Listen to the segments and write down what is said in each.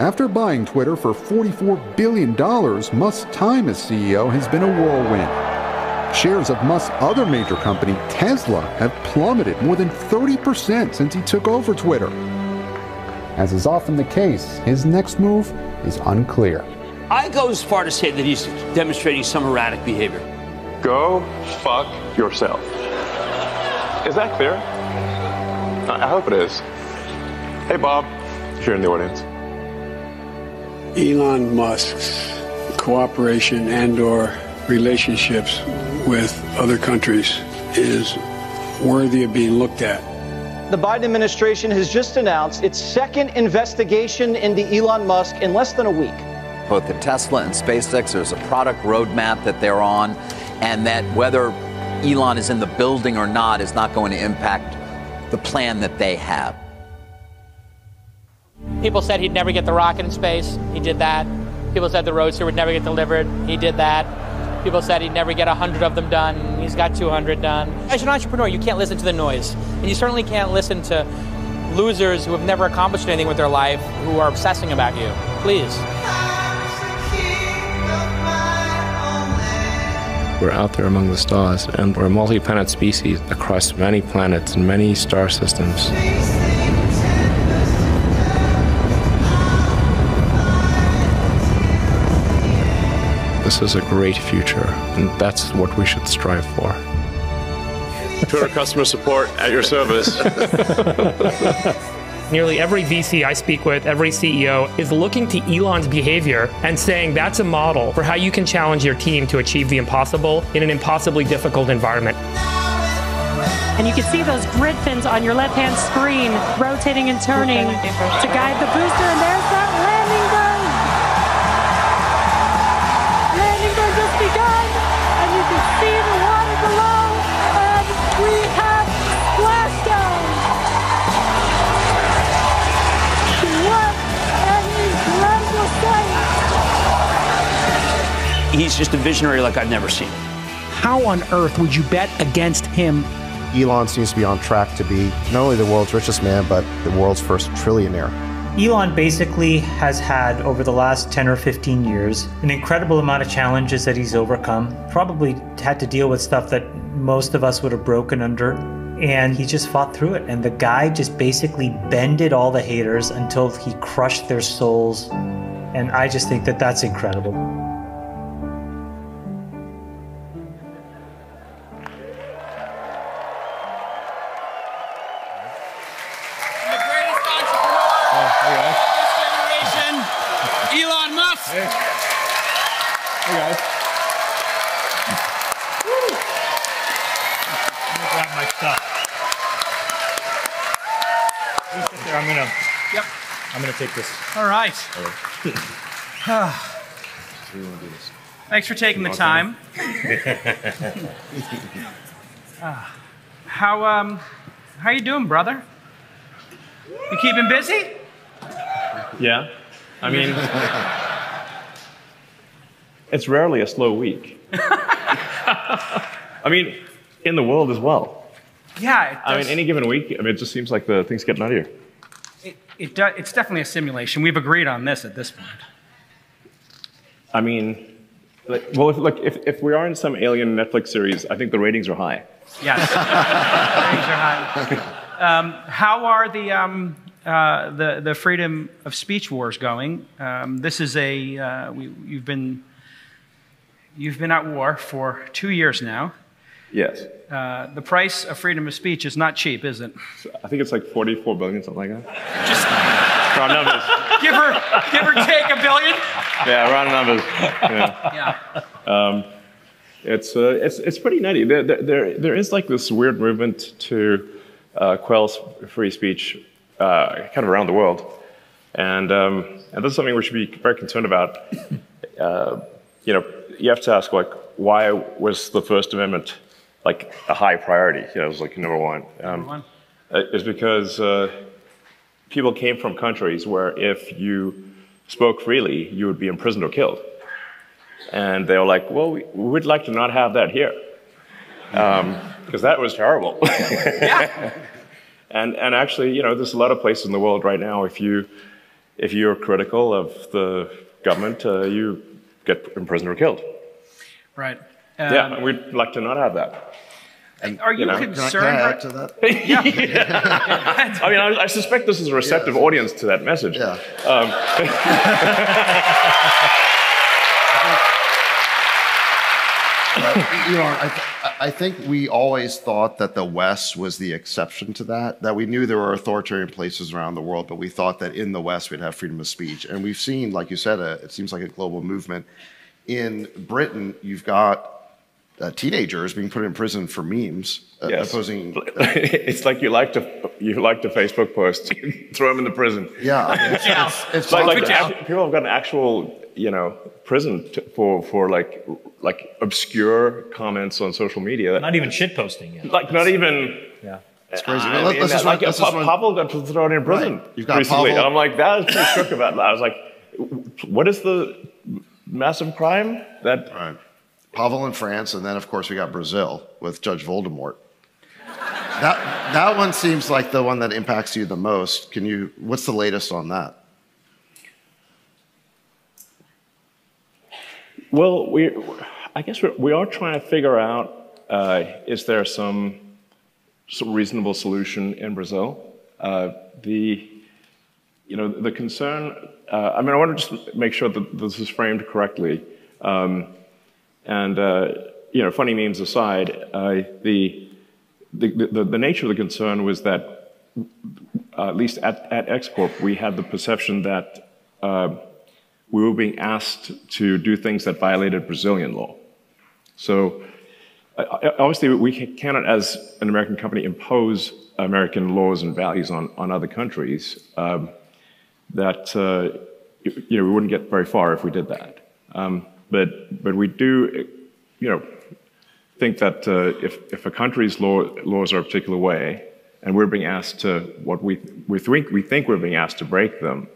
After buying Twitter for $44 billion, Musk's time as CEO has been a whirlwind. Shares of Musk's other major company, Tesla, have plummeted more than 30% since he took over Twitter. As is often the case, his next move is unclear. I go as far to say that he's demonstrating some erratic behavior. Go fuck yourself. Is that clear? I hope it is. Hey, Bob, here in the audience. Elon Musk's cooperation and/or relationships with other countries is worthy of being looked at. The Biden administration has just announced its second investigation into Elon Musk in less than a week. Both at Tesla and SpaceX, there's a product roadmap that they're on, and that whether Elon is in the building or not is not going to impact the plan that they have. People said he'd never get the rocket in space. He did that. People said the Roadster would never get delivered. He did that. People said he'd never get 100 of them done. He's got 200 done. As an entrepreneur, you can't listen to the noise. And you certainly can't listen to losers who have never accomplished anything with their life who are obsessing about you. Please. We're out there among the stars, and we're a multi-planet species across many planets and many star systems. This is a great future, and that's what we should strive for. Twitter customer support at your service. Nearly every VC I speak with, every CEO, is looking to Elon's behavior and saying that's a model for how you can challenge your team to achieve the impossible in an impossibly difficult environment. And you can see those grid fins on your left-hand screen rotating and turning to guide the booster, and there's that landing burn. Landing burn just begun, and you can see the water below, and we have splashdown. What an incredible sight. He's just a visionary like I've never seen. How on earth would you bet against him? Elon seems to be on track to be not only the world's richest man, but the world's first trillionaire. Elon basically has had, over the last 10 or 15 years, an incredible amount of challenges that he's overcome. Probably had to deal with stuff that most of us would have broken under. And he just fought through it. And the guy just basically bended all the haters until he crushed their souls. And I just think that that's incredible. Elon Musk. Hey, guys. Woo. I'm gonna grab my stuff. You sit there. I'm gonna take this. All right. Thanks for taking the time. How you doing, brother? You keeping busy? Yeah. I mean, it's rarely a slow week. I mean, in the world as well. Yeah. It does. I mean, any given week, it just seems like the things get nuttier. It's definitely a simulation. We've agreed on this at this point. I mean, if we are in some alien Netflix series, I think the ratings are high. Yes. Ratings are high. How are the freedom of speech wars going? This is you've been at war for 2 years now. Yes. The price of freedom of speech is not cheap, is it? I think it's like 44 billion, something like that. Just round numbers. give or take $1 billion. Yeah, round numbers. Yeah. It's pretty nutty. There is like this weird movement to quell free speech kind of around the world, and this is something we should be very concerned about. You have to ask, like, why was the First Amendment like a high priority? It was like number one. It's because people came from countries where if you spoke freely, you would be imprisoned or killed, and they were like, well, we'd like to not have that here, because that was terrible. Yeah. And actually, there's a lot of places in the world right now, if if you're critical of the government, you get imprisoned or killed. Right. Yeah, and we'd like to not have that. And, are you concerned? Can I add to that? Yeah. I mean, I suspect this is a receptive audience to that message. Yeah. I think we always thought that the West was the exception to that we knew there were authoritarian places around the world, but we thought that in the West we'd have freedom of speech. And we've seen, like you said, it seems like a global movement. In Britain, you've got teenagers being put in prison for memes, opposing. It's like you liked a Facebook post, throw them in the prison. Yeah, it's like people have gotten actual, prison for like obscure comments on social media. Not even shit posting yet. Like not even. Yeah. It's crazy. Pavel got thrown in prison recently. And I'm like, that was pretty shook about that. I was like, what is the massive crime that? Right. Pavel in France, and then of course we got Brazil with Judge Voldemort. That one seems like the one that impacts you the most. What's the latest on that? Well, I guess we are trying to figure out, is there some reasonable solution in Brazil? The concern, I want to just make sure that this is framed correctly. Funny memes aside, the nature of the concern was that, at least at X Corp, we had the perception that we were being asked to do things that violated Brazilian law. So, obviously, we cannot, as an American company, impose American laws and values on other countries. We wouldn't get very far if we did that. But we do, think that if a country's laws are a particular way, and we're being asked to we think we're being asked to break them,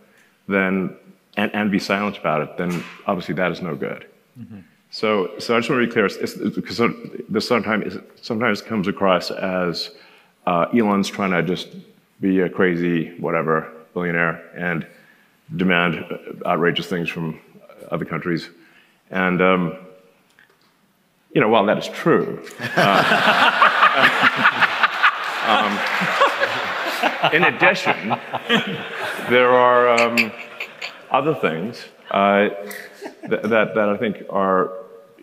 then and be silent about it, then obviously that is no good. Mm-hmm. So I just want to be clear, because this sometimes comes across as Elon's trying to just be a crazy whatever billionaire and demand outrageous things from other countries. And, while that is true, in addition, there are other things that I think are,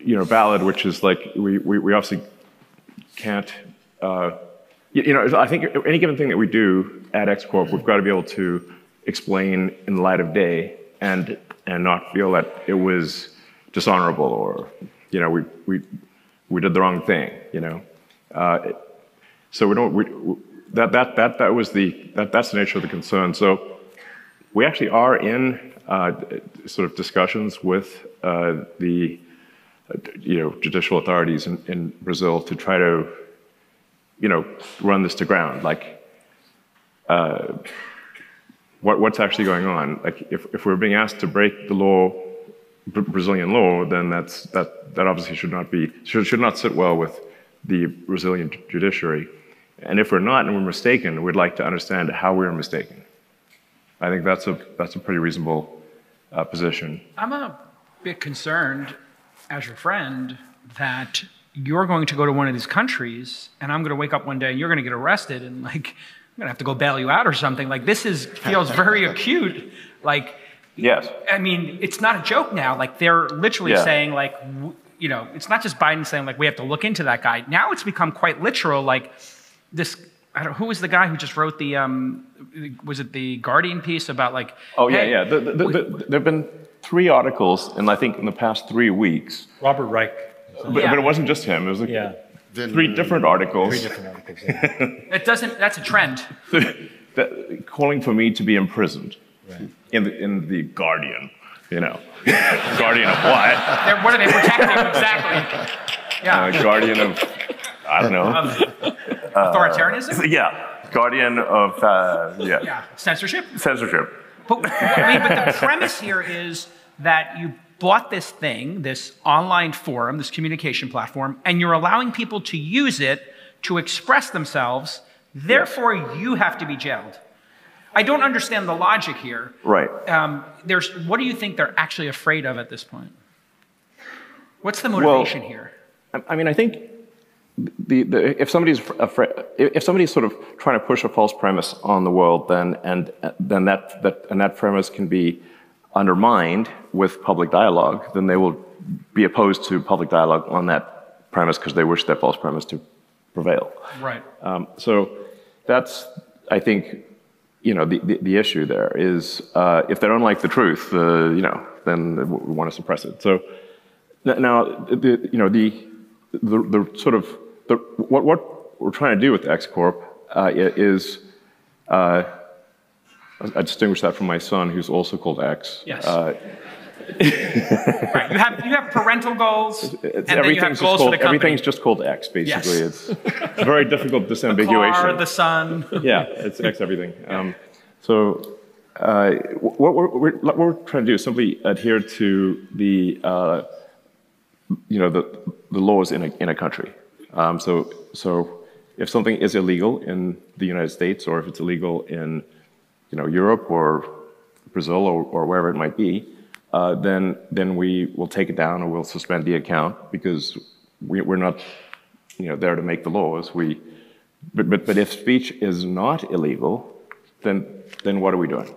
valid, which is like we obviously can't, I think any given thing that we do at X Corp, we've got to be able to explain in the light of day and not feel that it was dishonorable or we did the wrong thing, so that's the nature of the concern. So we actually are in sort of discussions with the judicial authorities in Brazil to try to run this to ground, like what's actually going on. Like if we're being asked to break the law, Brazilian law, then that obviously should not sit well with the Brazilian judiciary. And if we're not and we're mistaken, we'd like to understand how we're mistaken. I think that's a pretty reasonable position. I'm a bit concerned, as your friend, that you're going to go to one of these countries, and I'm going to wake up one day and you're going to get arrested, and I'm going to have to go bail you out or something. Like this feels very acute. Like. Yes. I mean, it's not a joke now. Like they're literally saying like, it's not just Biden saying like, we have to look into that guy. Now it's become quite literal. Like this, who was the guy who just wrote the, was it the Guardian piece about like. Oh yeah, hey, yeah. There've been 3 articles in the past 3 weeks. Robert Reich. But it wasn't just him. It was like 3 different articles. 3 different articles. Yeah. That's a trend. Calling for me to be imprisoned. Right. In the Guardian, Guardian of what? What are they protecting exactly? Yeah. Guardian of, I don't know. Authoritarianism? Yeah. Guardian of, Yeah. Censorship? Censorship. But the premise here is that you bought this thing, this online forum, this communication platform, and you're allowing people to use it to express themselves. Therefore, you have to be jailed. I don't understand the logic here. Right. What do you think they're actually afraid of at this point? What's the motivation here? I mean, I think if somebody's afraid, if somebody's sort of trying to push a false premise on the world, then that premise can be undermined with public dialogue, then they will be opposed to public dialogue on that premise because they wish that false premise to prevail. Right. So that's, I think, the issue there is if they don't like the truth, then we want to suppress it. So now, what we're trying to do with X Corp is I distinguish that from my son, who's also called X. Yes. Right. You have parental goals, and then you have goals for the company. Everything's just called X, basically. Yes. It's very difficult disambiguation. The car, the sun. Yeah, it's X everything. What we're trying to do is simply adhere to the laws in a country. So if something is illegal in the United States, or if it's illegal in Europe or Brazil or wherever it might be, then we will take it down or we'll suspend the account because we're not there to make the laws. But if speech is not illegal, then what are we doing?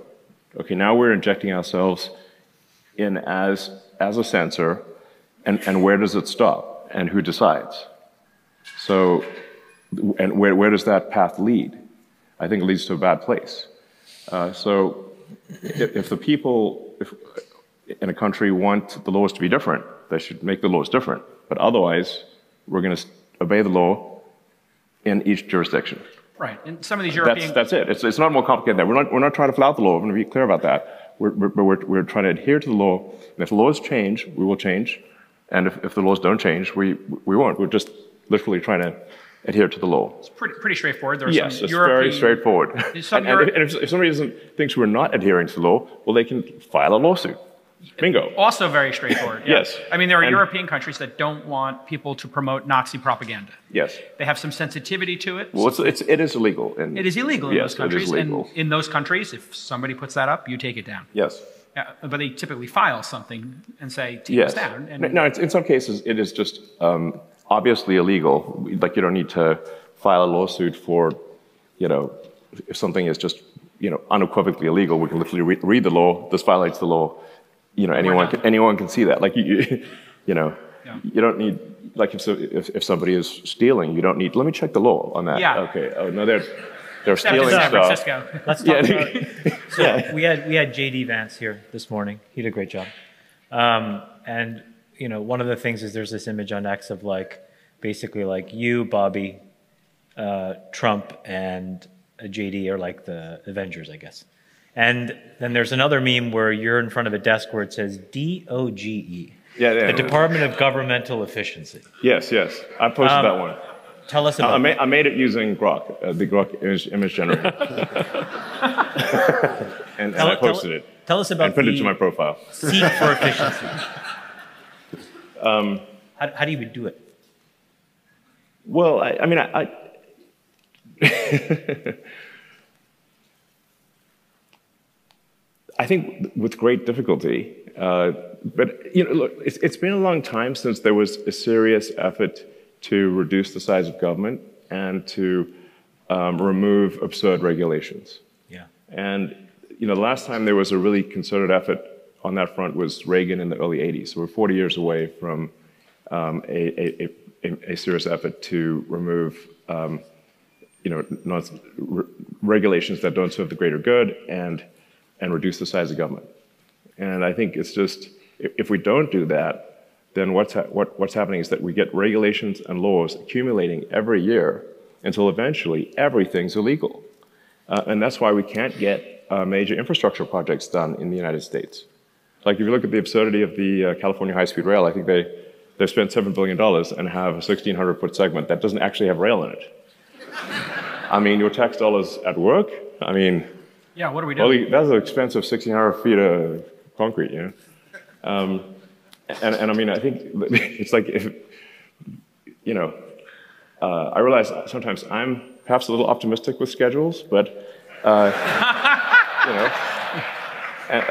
Okay, now we're injecting ourselves in as a censor, and where does it stop? And who decides? So, and where does that path lead? I think it leads to a bad place. So if the people in a country want the laws to be different, they should make the laws different. But otherwise, we're going to obey the law in each jurisdiction. Right. And some of these European... That's it. It's not more complicated than that. We're not trying to flout the law. I'm going to be clear about that. We're trying to adhere to the law. And if the laws change, we will change. And if the laws don't change, we won't. We're just literally trying to adhere to the law. It's pretty straightforward. Yes, it's very straightforward. And if somebody thinks we're not adhering to the law, well, they can file a lawsuit. Bingo. Also very straightforward. Yeah. Yes. I mean, there are European countries that don't want people to promote Nazi propaganda. Yes. They have some sensitivity to it. Well, it is illegal. It is illegal in those countries. It is legal. And in those countries, if somebody puts that up, you take it down. Yes. But they typically file something and say, take this down. And no, in some cases, it is just obviously illegal. Like, you don't need to file a lawsuit for, if something is just, unequivocally illegal, we can literally read the law, this violates the law. Anyone can see that. Like, you don't need, like, if somebody is stealing, you don't need, let me check the law on that. Yeah. Okay. Oh, no, they're stealing San stuff. Francisco. Let's talk about. So we had JD Vance here this morning. He did a great job. And one of the things is there's this image on X of basically you, Bobby, Trump, and JD are like the Avengers, I guess. And then there's another meme where you're in front of a desk where it says DOGE. Yeah. The Department of Governmental Efficiency. Yes. I posted that one. Tell us about I made it using Grok, the Grok image generator. and I posted it. Tell us about and put it to my profile. Seek for efficiency. How do you do it? Well, I I think with great difficulty, but look, it's been a long time since there was a serious effort to reduce the size of government and to remove absurd regulations. Yeah. And the last time there was a really concerted effort on that front was Reagan in the early '80s. So we're 40 years away from a serious effort to remove regulations that don't serve the greater good and reduce the size of government. And I think it's just, if we don't do that, then what's happening is that we get regulations and laws accumulating every year until eventually everything's illegal. And that's why we can't get major infrastructure projects done in the United States. Like, if you look at the absurdity of the California high-speed rail, I think they've spent $7 billion and have a 1,600-foot segment that doesn't actually have rail in it. I mean, your tax dollars at work, yeah, what are we doing? That's an expensive 1,600 feet of concrete, And I think it's like, I realize sometimes I'm perhaps a little optimistic with schedules, but You know, and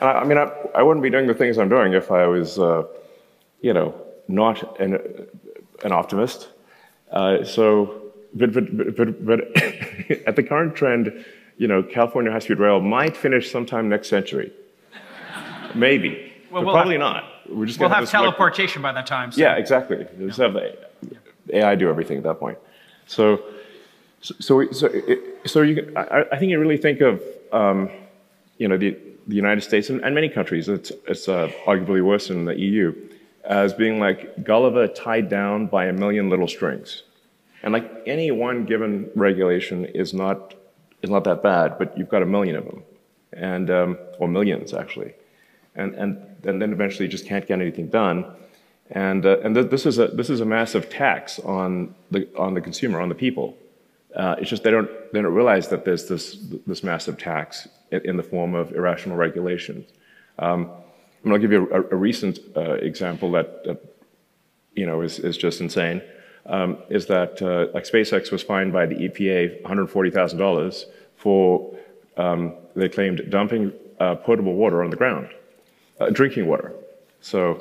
I mean, I wouldn't be doing the things I'm doing if I was, you know, not an optimist. But at the current trend, you know, California high-speed rail might finish sometime next century. Maybe, but probably not. We'll have teleportation by that time. So. Yeah, exactly. We'll just have the AI do everything at that point. So I think you really think of, you know, the United States and many countries. It's arguably worse in the EU, as being like Gulliver tied down by a million little strings. And like any one given regulation is not that bad, but you've got a million of them, and or millions actually, and then eventually you just can't get anything done, and this is a massive tax on the consumer, on the people. It's just they don't realize that there's this massive tax in the form of irrational regulations. I'm going to give you a recent example that you know is just insane. Is that like SpaceX was fined by the EPA $140,000 for they claimed dumping potable water on the ground, drinking water. So,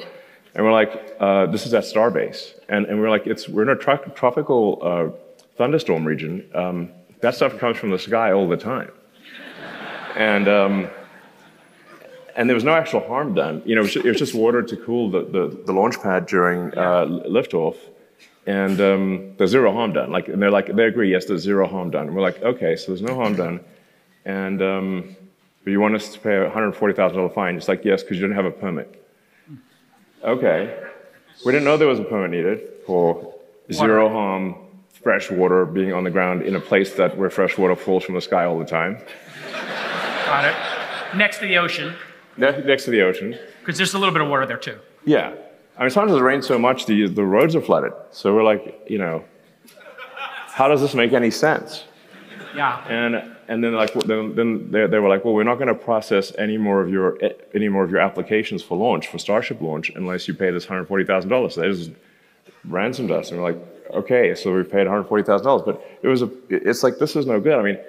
and we're like, this is at Starbase, and we're like, we're in a tropical thunderstorm region. That stuff comes from the sky all the time, and there was no actual harm done. You know, it was just water to cool the launch pad during liftoff. And there's zero harm done. Like, and they agree, yes, there's zero harm done. And we're like, okay, so there's no harm done, and but you want us to pay a $140,000 fine? It's like, yes, because you didn't have a permit. Okay, we didn't know there was a permit needed for zero harm fresh water being on the ground in a place where fresh water falls from the sky all the time. Got it. Next to the ocean. Next to the ocean. Because there's a little bit of water there too. Yeah. I mean, sometimes it rains so much the roads are flooded. So we're like, you know, how does this make any sense? Yeah. And then they were like, well, we're not going to process any more of your applications for launch, for Starship launch, unless you pay this $140,000. So they just ransomed us, and we're like, okay, so we paid $140,000. But it's like, this is no good. I mean,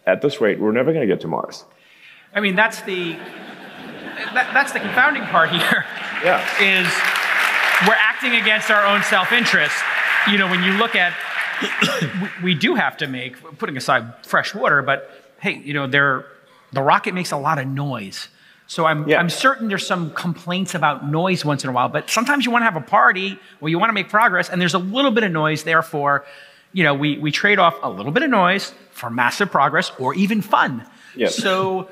at this rate, we're never going to get to Mars. I mean, that's the confounding part here. Yeah. Is we're acting against our own self-interest. You know, when you look at, we do have to make, putting aside fresh water, but hey, you know, the rocket makes a lot of noise. So I'm certain there's some complaints about noise once in a while, but sometimes you want to have a party or you want to make progress and there's a little bit of noise. Therefore, you know, we trade off a little bit of noise for massive progress or even fun. Yes. So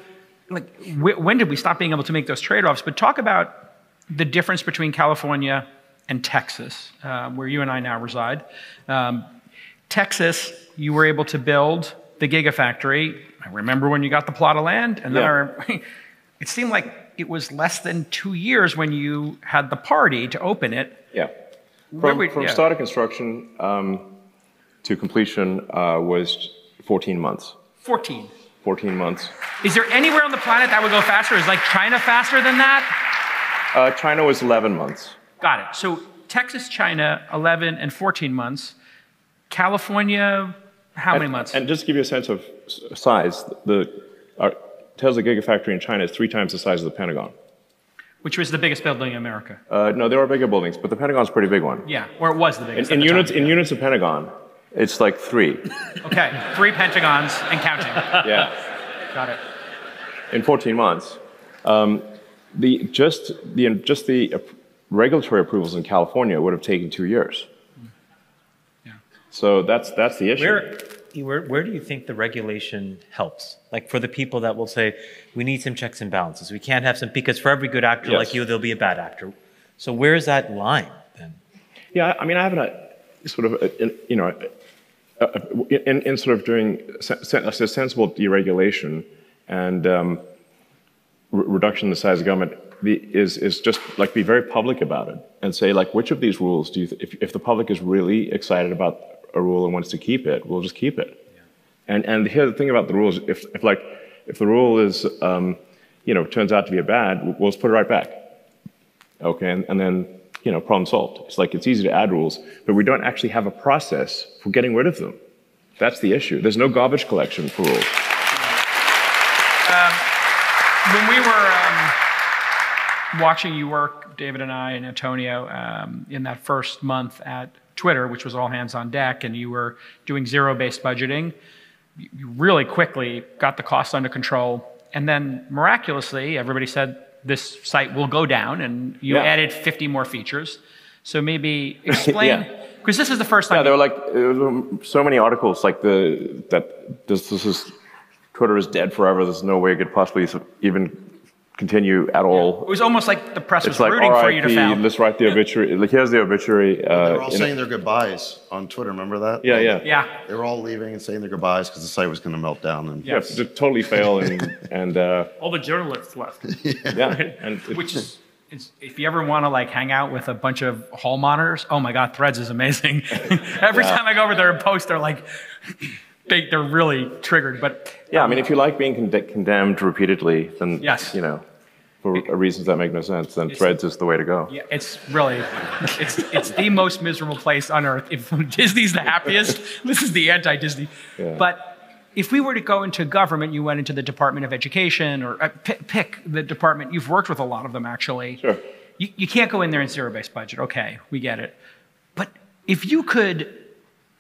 like, when did we stop being able to make those trade-offs? But talk about the difference between California and Texas, where you and I now reside. Texas, you were able to build the Gigafactory. I remember when you got the plot of land, and then it seemed like it was less than 2 years when you had the party to open it. Yeah. From start of construction to completion was 14 months. 14 months. Is there anywhere on the planet that would go faster? Is like China faster than that? China was 11 months. Got it. So Texas, China, 11 and 14 months. California, how many months? And just to give you a sense of size, our Tesla Gigafactory in China is 3 times the size of the Pentagon. Which was the biggest building in America? No, there are bigger buildings, but the Pentagon's a pretty big one. Yeah, or it was the biggest. In units of Pentagon, it's like 3. Okay, 3 Pentagons and counting. Yeah. Got it. In 14 months. Just the regulatory approvals in California would have taken 2 years. Yeah. So that's the issue. Where do you think the regulation helps? Like for the people that will say, we need some checks and balances. We can't have some, because for every good actor like you, there'll be a bad actor. So where's that line then? Yeah, I mean, I haven't in sort of doing sensible deregulation and reduction in the size of government is just like be very public about it and say like, which of these rules do you, if the public is really excited about a rule and wants to keep it, we'll just keep it. Yeah. And here's the thing about the rules: if the rule is turns out to be a bad, we'll just put it right back. Okay, and then problem solved. It's like it's easy to add rules, but we don't actually have a process for getting rid of them. That's the issue. There's no garbage collection for rules. When we were watching you work, David and I and Antonio, in that first month at Twitter, which was all hands on deck, and you were doing zero-based budgeting, you really quickly got the costs under control. And then miraculously, everybody said this site will go down, and you added 50 more features. So maybe explain, because this is the first time. Yeah, there were like so many articles like this is Twitter is dead forever. There's no way it could possibly even continue at all. It was almost like the press was like, rooting for you to fail. Let's write the obituary. Like, here's the obituary. They're all saying their goodbyes on Twitter. Remember that? Yeah. They were all leaving and saying their goodbyes because the site was going to melt down. And to totally fail and all the journalists left. And which is. If you ever want to like hang out with a bunch of hall monitors, oh my God, Threads is amazing. Every time I go over there and post, they're like, they're really triggered. But yeah, I mean, if you like being condemned repeatedly, then for reasons that make no sense, then Threads is the way to go. Yeah, it's really, it's the most miserable place on earth. If Disney's the happiest, this is the anti-Disney. Yeah. But if we were to go into government, you went into the Department of Education, or pick the department. You've worked with a lot of them, actually. Sure. You can't go in there in zero-based budget. Okay, we get it. But if you could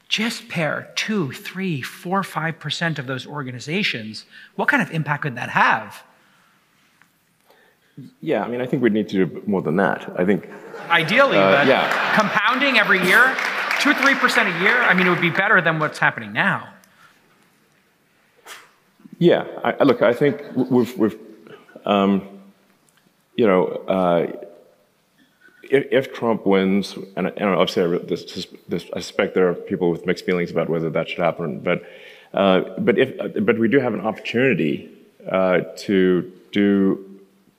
just pair 2, 3, 4, 5% of those organizations, what kind of impact could that have? Yeah, I mean, I think we'd need to do more than that. I think ideally, but compounding every year, 2 or 3% a year. I mean, it would be better than what's happening now. Yeah, look, I think we've if Trump wins, and obviously I suspect there are people with mixed feelings about whether that should happen, but we do have an opportunity to do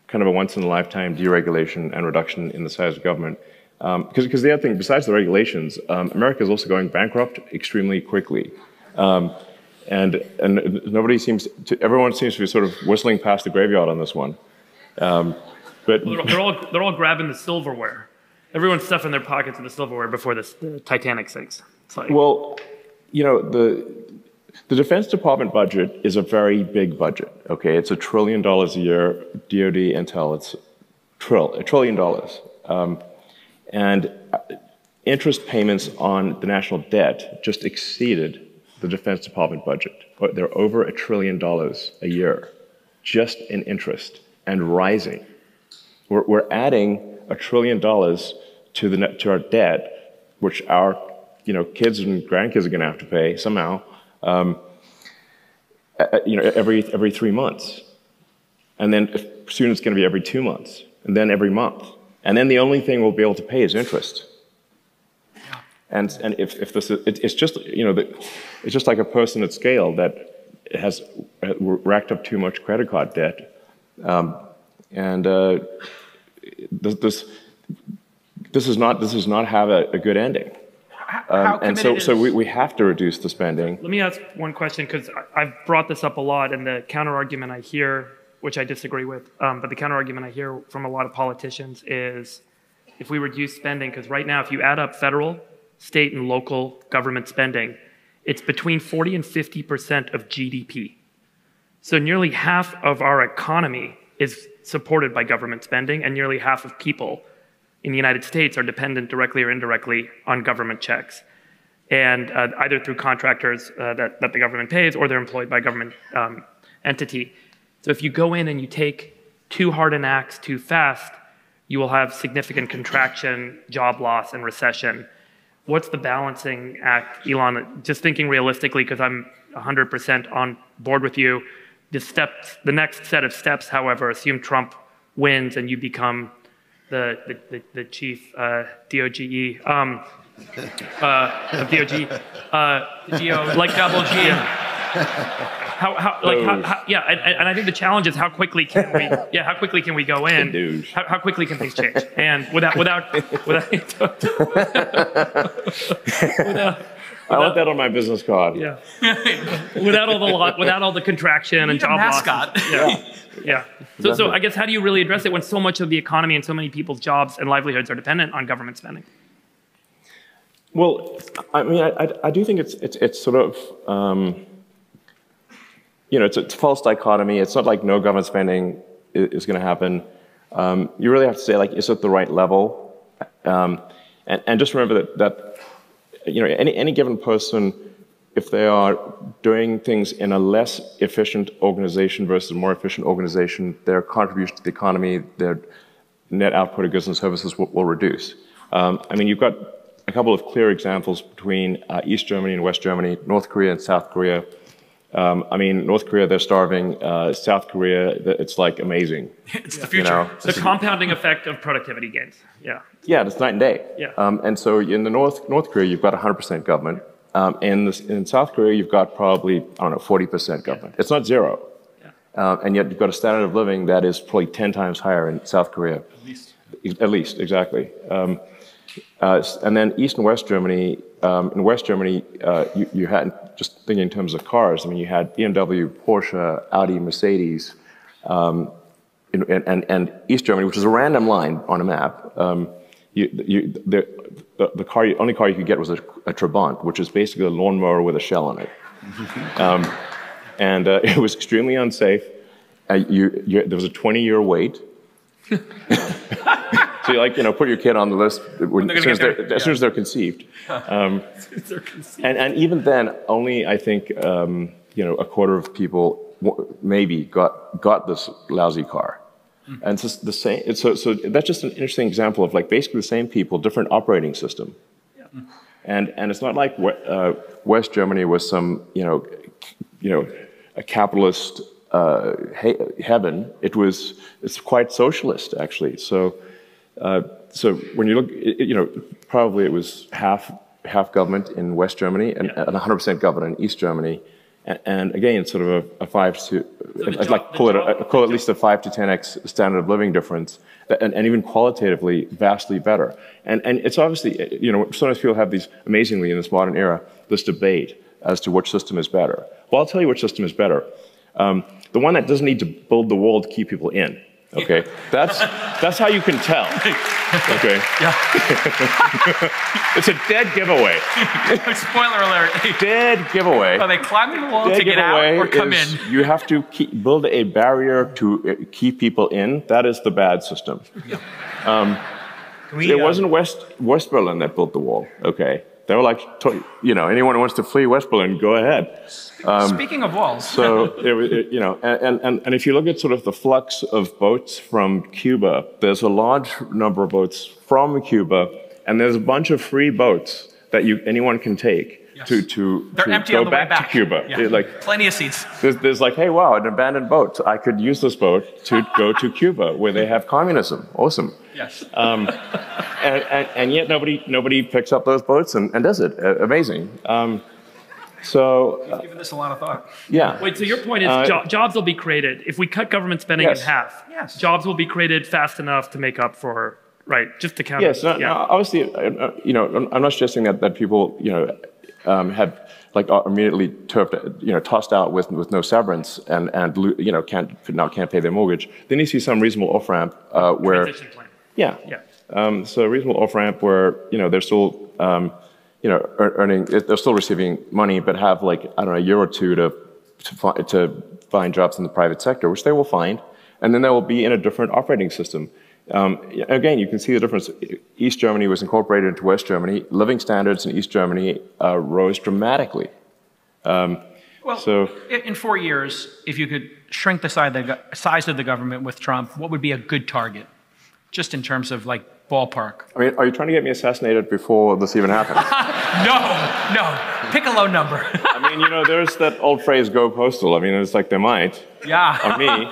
kind of a once-in-a-lifetime deregulation and reduction in the size of government. Because the other thing, besides the regulations, America is also going bankrupt extremely quickly. And everyone seems to be sort of whistling past the graveyard on this one. But they're all grabbing the silverware. Everyone's stuffing their pockets in the silverware before the Titanic sinks. It's like, well, the Defense Department budget is a very big budget. Okay, it's $1 trillion a year. DoD, Intel, it's $1 trillion. And interest payments on the national debt just exceeded the Defense Department budget. They're over $1 trillion a year, just in interest, and rising. We're adding $1 trillion to our debt, which our kids and grandkids are going to have to pay somehow. Every 3 months, and then soon it's going to be every 2 months, and then every month, and then the only thing we'll be able to pay is interest. And if this is, it's just it's just like a person at scale that has racked up too much credit card debt, and this does not have a good ending. And so we have to reduce the spending. let me ask one question, because I've brought this up a lot, and the counter argument I hear, which I disagree with, but the counter argument I hear from a lot of politicians is if we reduce spending, because right now if you add up federal, state, and local government spending, it's between 40 and 50% of GDP. So nearly half of our economy is supported by government spending, and nearly half of people in the United States are dependent directly or indirectly on government checks, and either through contractors that the government pays, or they're employed by a government entity. So if you go in and you take too hard an axe too fast, you will have significant contraction, job loss, and recession. What's the balancing act, Elon? Just thinking realistically, because I'm 100% on board with you. The next set of steps, however, assume Trump wins and you become the chief DOGE of DOG, like double G. And I think the challenge is how quickly can we go in? How quickly can things change? And without I want that on my business card. Yeah. without all the contraction and job loss. Yeah. So I guess, how do you really address it when so much of the economy and so many people's jobs and livelihoods are dependent on government spending? Well, I mean, I do think it's sort of it's a false dichotomy. It's not like no government spending is going to happen. You really have to say, like, is it the right level? And just remember that any given person, if they are doing things in a less efficient organization versus a more efficient organization, their contribution to the economy, their net output of goods and services will reduce. You've got a couple of clear examples between East Germany and West Germany, North Korea and South Korea. North Korea, they're starving. South Korea, it's like amazing. It's the future. The compounding effect of productivity gains. Yeah. Yeah, it's night and day. Yeah. And so in the North Korea, you've got 100% government. In South Korea, you've got probably, 40% government. It's not zero. Yeah. And yet you've got a standard of living that is probably 10 times higher in South Korea. At least, exactly. And then East and West Germany, in West Germany, you had, just thinking in terms of cars, you had BMW, Porsche, Audi, Mercedes, and East Germany, which is a random line on a map. The only car you could get was a Trabant, which is basically a lawnmower with a shell on it. It was extremely unsafe. There was a 20-year wait. So you put your kid on the list as soon as they're conceived. And even then, only I think a quarter of people maybe got this lousy car. And it's just the same. So that's just an interesting example of basically the same people, different operating system. Yeah. And it's not like West Germany was some a capitalist heaven. It's quite socialist actually. So when you look, probably it was half government in West Germany and 100% government in East Germany. And again, sort of a 5 to, call it at least a 5 to 10x standard of living difference, and even qualitatively vastly better. And it's obviously, sometimes people have these, amazingly in this modern era, this debate as to which system is better. Well, I'll tell you which system is better. The one that doesn't need to build the wall to keep people in. Okay, that's how you can tell. Okay, yeah. It's a dead giveaway. Spoiler alert. Dead giveaway. Are they climbing the wall to get out or come in? You have to build a barrier to keep people in. That is the bad system. It wasn't West Berlin that built the wall. Okay, they were like, anyone who wants to flee West Berlin, go ahead. Speaking of walls. So, and if you look at sort of the flux of boats from Cuba, there's a large number of boats from Cuba, and there's a bunch of free boats that anyone can take to go back to Cuba. Yeah. Plenty of seats. There's hey, wow, an abandoned boat. I could use this boat to go to Cuba, where they have communism. Awesome. Yes. And yet nobody picks up those boats and does it. Amazing. So, you've given this a lot of thought. Yeah. Wait, so your point is jobs will be created. If we cut government spending in half, jobs will be created fast enough to make up for, just to count. Yes, no, obviously, I'm not suggesting that people, have are immediately tossed out with no severance and can't pay their mortgage. There needs to be some reasonable off-ramp where. Transition plan. Yeah. So a reasonable off-ramp where, they're still, earning, they're still receiving money, but have a year or two to find jobs in the private sector, which they will find, and then they will be in a different operating system. Again, you can see the difference. East Germany was incorporated into West Germany. Living standards in East Germany rose dramatically. In 4 years, if you could shrink the size of the government with Trump, what would be a good target? Just in terms of ballpark. Are you trying to get me assassinated before this even happens? No. Pick a low number. There's that old phrase, go postal. It's they might. Yeah. On me.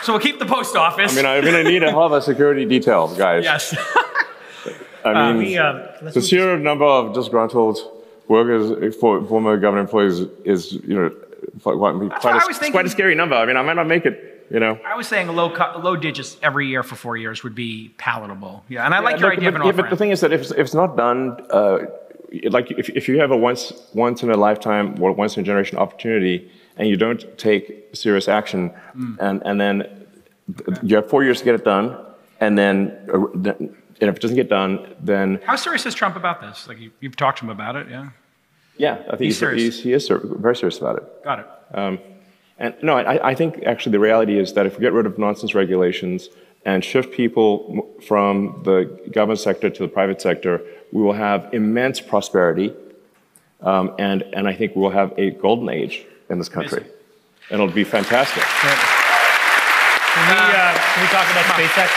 So we'll keep the post office. I'm going to need a hell of a security detail, guys. Yes. The sheer number of disgruntled workers, former government employees, is quite a scary number. I might not make it. I was saying low digits every year for 4 years would be palatable. Yeah, and I like your idea of an off-ramp. But the thing is that if it's not done, if you have a once in a lifetime or once in a generation opportunity, and you don't take serious action, and then you have 4 years to get it done, and if it doesn't get done, then how serious is Trump about this? You've talked to him about it, yeah. Yeah, I think he is very serious about it. Got it. And no, I think actually the reality is that if we get rid of nonsense regulations and shift people from the government sector to the private sector, we will have immense prosperity, and I think we will have a golden age in this country. And it'll be fantastic. Can we talk about SpaceX?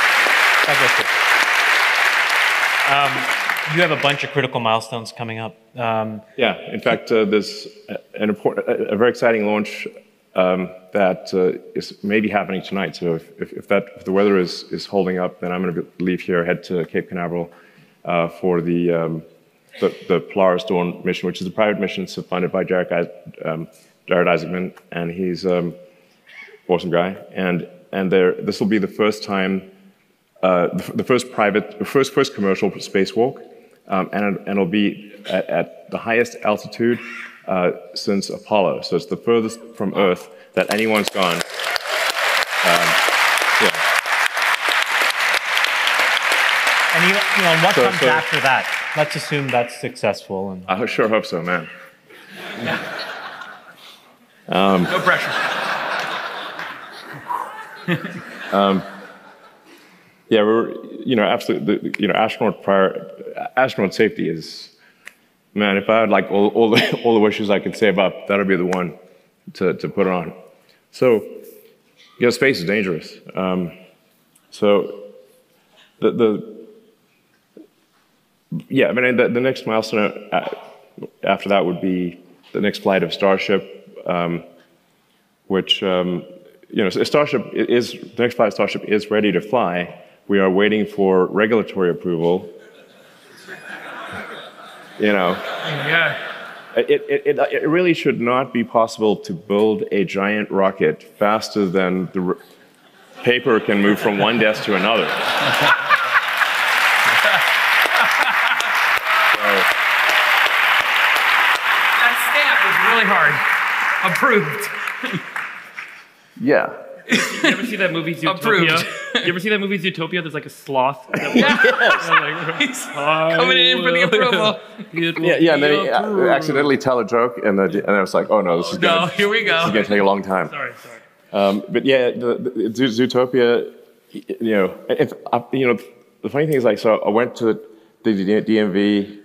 You have a bunch of critical milestones coming up. Yeah, in fact, there's a very exciting launch that is maybe happening tonight. So if the weather is holding up, then I'm going to leave here, head to Cape Canaveral for the Polaris Dawn mission, which is a private mission funded by Jared Isaacman, and he's an awesome guy. And this will be the first time, the first commercial spacewalk, and it'll be at the highest altitude since Apollo. So it's the furthest from Earth that anyone's gone. And Elon, what comes after that? Let's assume that's successful. And I sure hope so, man. No pressure. Yeah, we're absolutely astronaut safety is, man. If I had like all the wishes I could save up, that'd be the one to put on. So, space is dangerous. So the next milestone after that would be the next flight of Starship, which Starship is the next flight of Starship is ready to fly. We are waiting for regulatory approval. Yeah. It really should not be possible to build a giant rocket faster than the paper can move from one desk to another. That stamp was really hard. Approved. Yeah. You ever see that movie Zootopia? Approved. You ever see that movie Zootopia? There's like a sloth. He's coming in for the approval. Yeah, and then they accidentally tell a joke, and I was like, oh no, this is gonna here we go. This is gonna take a long time. Sorry. But yeah, the Zootopia, the funny thing is, like, so I went to the DMV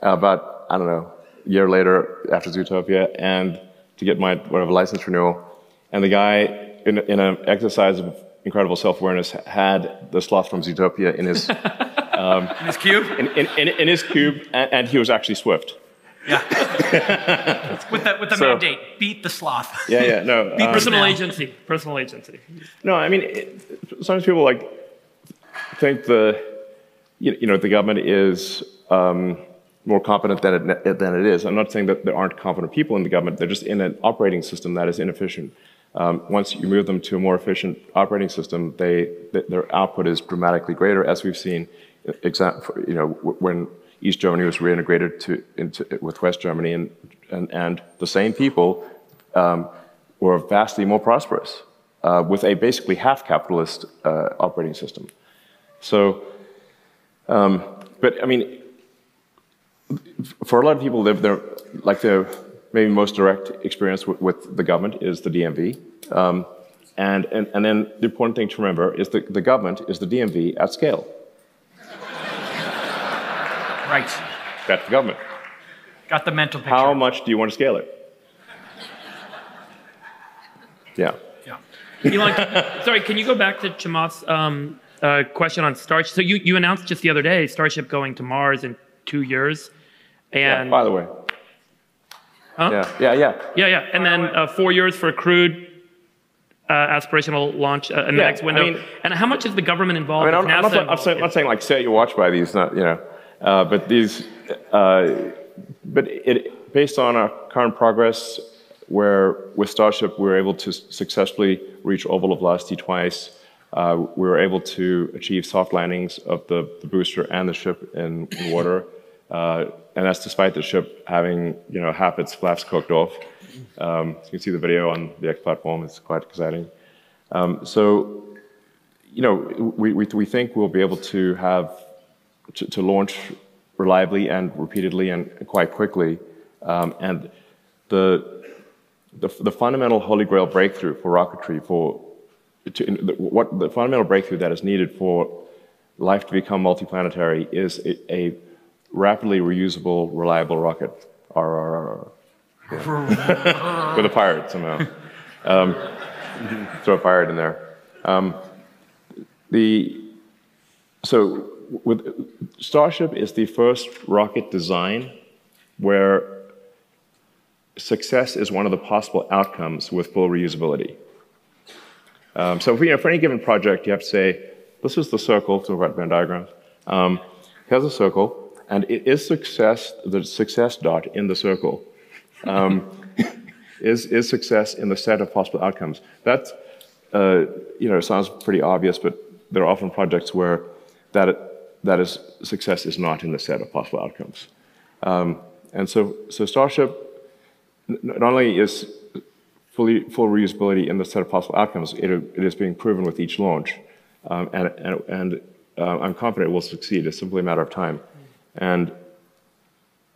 about, I don't know, a year later after Zootopia, and to get my license renewal, and the guy in an exercise of incredible self-awareness had the sloth from Zootopia in his in his cube. In his cube, and he was actually swift. Yeah. with the mandate, beat the sloth. Yeah, no. Personal agency. No, I mean, sometimes people think the government is more competent than it is. I'm not saying that there aren't competent people in the government. They're just in an operating system that is inefficient. Once you move them to a more efficient operating system, their output is dramatically greater, as we've seen. When East Germany was reintegrated with West Germany, and the same people were vastly more prosperous with a basically half-capitalist operating system. So, but I mean, for a lot of people, their maybe most direct experience with the government is the DMV. And then the important thing to remember is that the government is the DMV at scale. Right. That's the government. Got the mental picture. How much do you want to scale it? Yeah. Elon, sorry, can you go back to Chamath's question on Starship? So you announced just the other day Starship going to Mars in 2 years. And by the way. Huh? Yeah. And then 4 years for a crewed aspirational launch in the next window. I mean, and how much is the government involved? I'm not saying like set your watch by these, but these. Based on our current progress, where with Starship we were able to successfully reach orbital velocity twice. We were able to achieve soft landings of the booster and the ship in water. And that's despite the ship having, half its flaps cooked off. You can see the video on the X platform. It's quite exciting. We think we'll be able to to launch reliably and repeatedly and quite quickly. And the fundamental holy grail breakthrough for rocketry, what the fundamental breakthrough that is needed for life to become multiplanetary is a rapidly reusable, reliable rocket. RRR. Yeah. With a pirate somehow. Throw a pirate in there. So Starship is the first rocket design where success is one of the possible outcomes with full reusability. So for any given project, you have to say, this is the circle, to about Venn diagrams. Here's a circle, and it is success, the success dot in the circle, is success in the set of possible outcomes. That sounds pretty obvious, but there are often projects where success is not in the set of possible outcomes. And so Starship not only is full reusability in the set of possible outcomes, it is being proven with each launch. And I'm confident it will succeed. It's simply a matter of time. And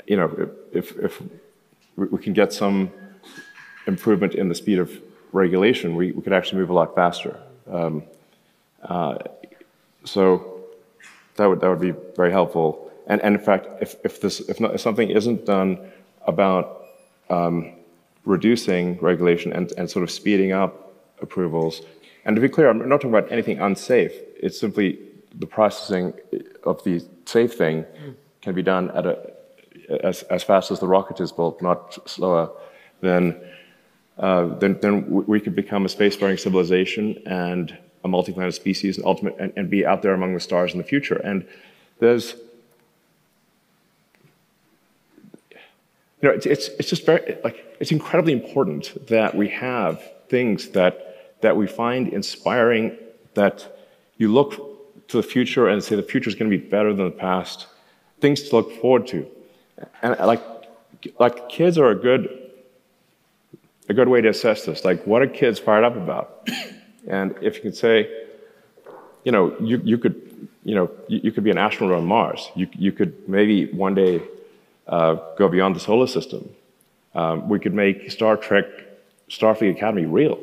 if we can get some improvement in the speed of regulation, we could actually move a lot faster. So that would be very helpful. And in fact, if something isn't done about reducing regulation and sort of speeding up approvals, and to be clear, I'm not talking about anything unsafe. It's simply the processing of the safe thing can be done at as fast as the rocket is built, not slower. Then we could become a spacefaring civilization and a multi-planet species, and be out there among the stars in the future. And there's, it's just very, it's incredibly important that we have things that we find inspiring, that you look to the future and say the future is going to be better than the past, things to look forward to. And like kids are a good way to assess this. Like, what are kids fired up about? And if you could say, you could be an astronaut on Mars. You could maybe one day go beyond the solar system. We could make Star Trek, Starfleet Academy real.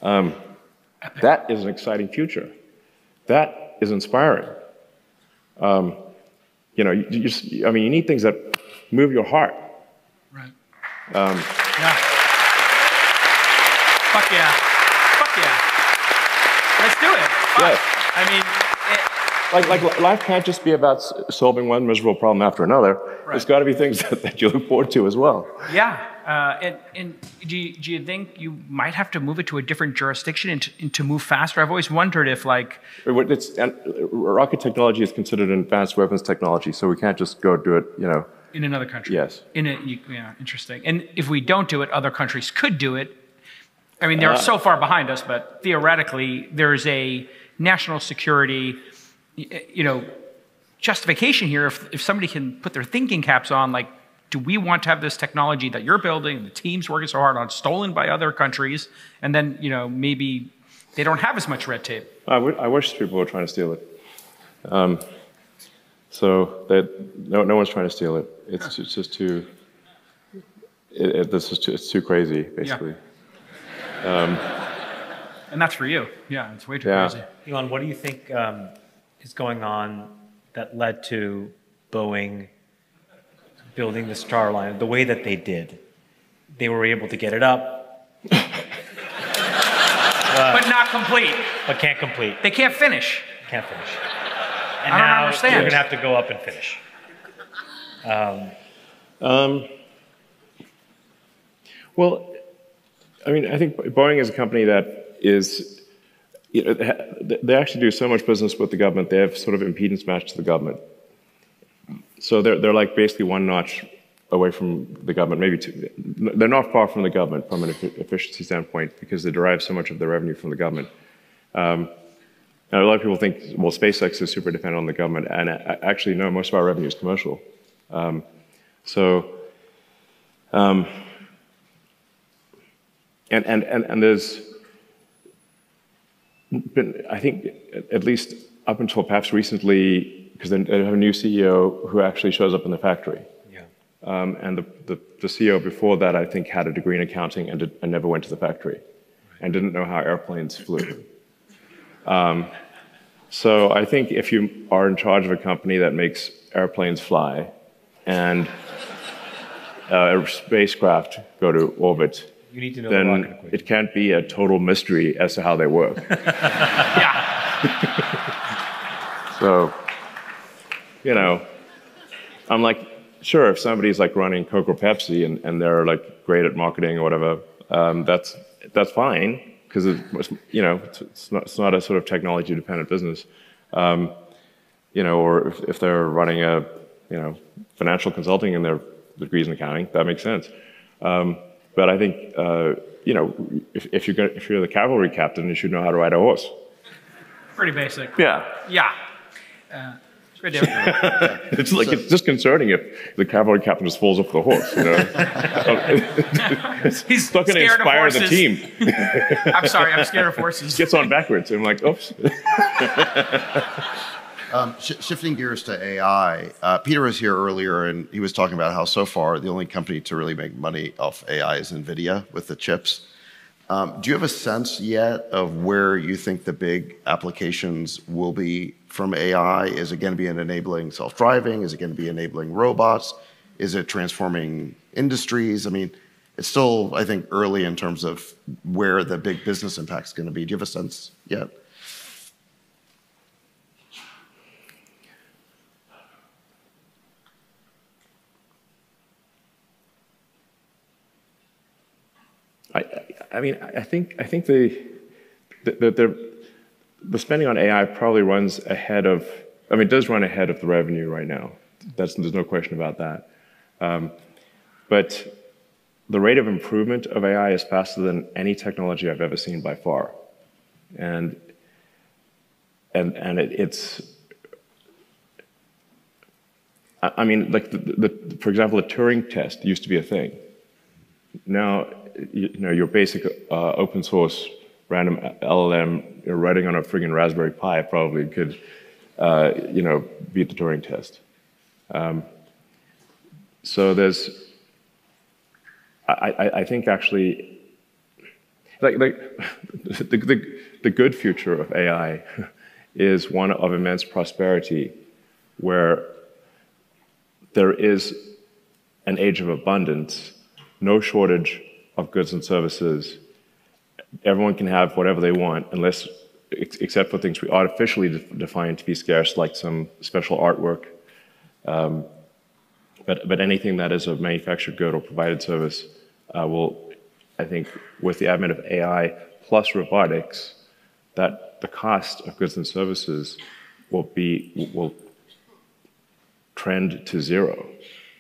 That is an exciting future. That is inspiring. You need things that move your heart. Right. Yeah. Fuck yeah. Fuck yeah. Let's do it. Fuck. Yes. I mean, like life can't just be about solving one miserable problem after another. Right. There's got to be things that you look forward to as well. Yeah. And do you think you might have to move it to a different jurisdiction and to move faster? I've always wondered if rocket technology is considered an advanced weapons technology, so we can't just go do it, in another country. Yes. Yeah, interesting. And if we don't do it, other countries could do it. I mean, they're so far behind us, but theoretically, there's a national security, justification here. If somebody can put their thinking caps on, like, do we want to have this technology that you're building and the team's working so hard on stolen by other countries, and then maybe they don't have as much red tape? I wish people were trying to steal it. So that no one's trying to steal it. It's just too. It's too crazy, basically. Yeah. And that's for you. Yeah, it's way too crazy. Elon, what do you think is going on that led to Boeing building the Starliner the way that they did? They were able to get it up. But not complete. But can't complete. They can't finish. Can't finish. And I don't now understand. you're going to have to go up and finish. Well, I mean, I think Boeing is a company that is, they actually do so much business with the government. They have sort of impedance match to the government. So they're like basically one notch away from the government, maybe two. They're not far from the government from an efficiency standpoint because they derive so much of their revenue from the government. And a lot of people think, well, SpaceX is super dependent on the government, and actually, no, most of our revenue is commercial. And there's been, I think, at least up until perhaps recently, because they have a new CEO who actually shows up in the factory. Yeah. And the CEO before that, I think, had a degree in accounting and never went to the factory and didn't know how airplanes flew. So I think if you are in charge of a company that makes airplanes fly and a spacecraft go to orbit, you need to know then the rocket equation. it can't be a total mystery as to how they work. So, you know, I'm like, sure, if somebody's like running Coke or Pepsi and they're like great at marketing or whatever, that's fine because you know it's not a sort of technology dependent business, you know, or if they're running a financial consulting and their degrees in accounting, that makes sense. But I think you know, if you're the cavalry captain, you should know how to ride a horse. Pretty basic. Yeah. Yeah. Good deal. It's like it's disconcerting if the cavalry captain just falls off the horse. You know, He's not going to inspire the team. I'm sorry, I'm scared of horses. Gets on backwards. I'm like, oops. Shifting gears to AI, Peter was here earlier and he was talking about how so far the only company to really make money off AI is NVIDIA with the chips. Do you have a sense yet of where you think the big applications will be from AI? Is it going to be enabling self-driving? Is it going to be enabling robots? Is it transforming industries? I mean, it's still, I think, early in terms of where the big business impact is going to be. Do you have a sense yet? I mean, I think the spending on AI probably runs ahead of. I mean, it does run ahead of the revenue right now. There's no question about that. But the rate of improvement of AI is faster than any technology I've ever seen by far, and it's. I mean, like for example, the Turing test used to be a thing. Now, you know, your basic open source random LLM you're writing on a friggin' Raspberry Pi probably could, you know, beat the Turing test. So there's, I think actually, like the good future of AI is one of immense prosperity, where there is an age of abundance, no shortage of goods and services. Everyone can have whatever they want, unless, except for things we artificially define to be scarce, like some special artwork. But anything that is a manufactured good or provided service will, I think, with the advent of AI plus robotics, that the cost of goods and services will trend to zero.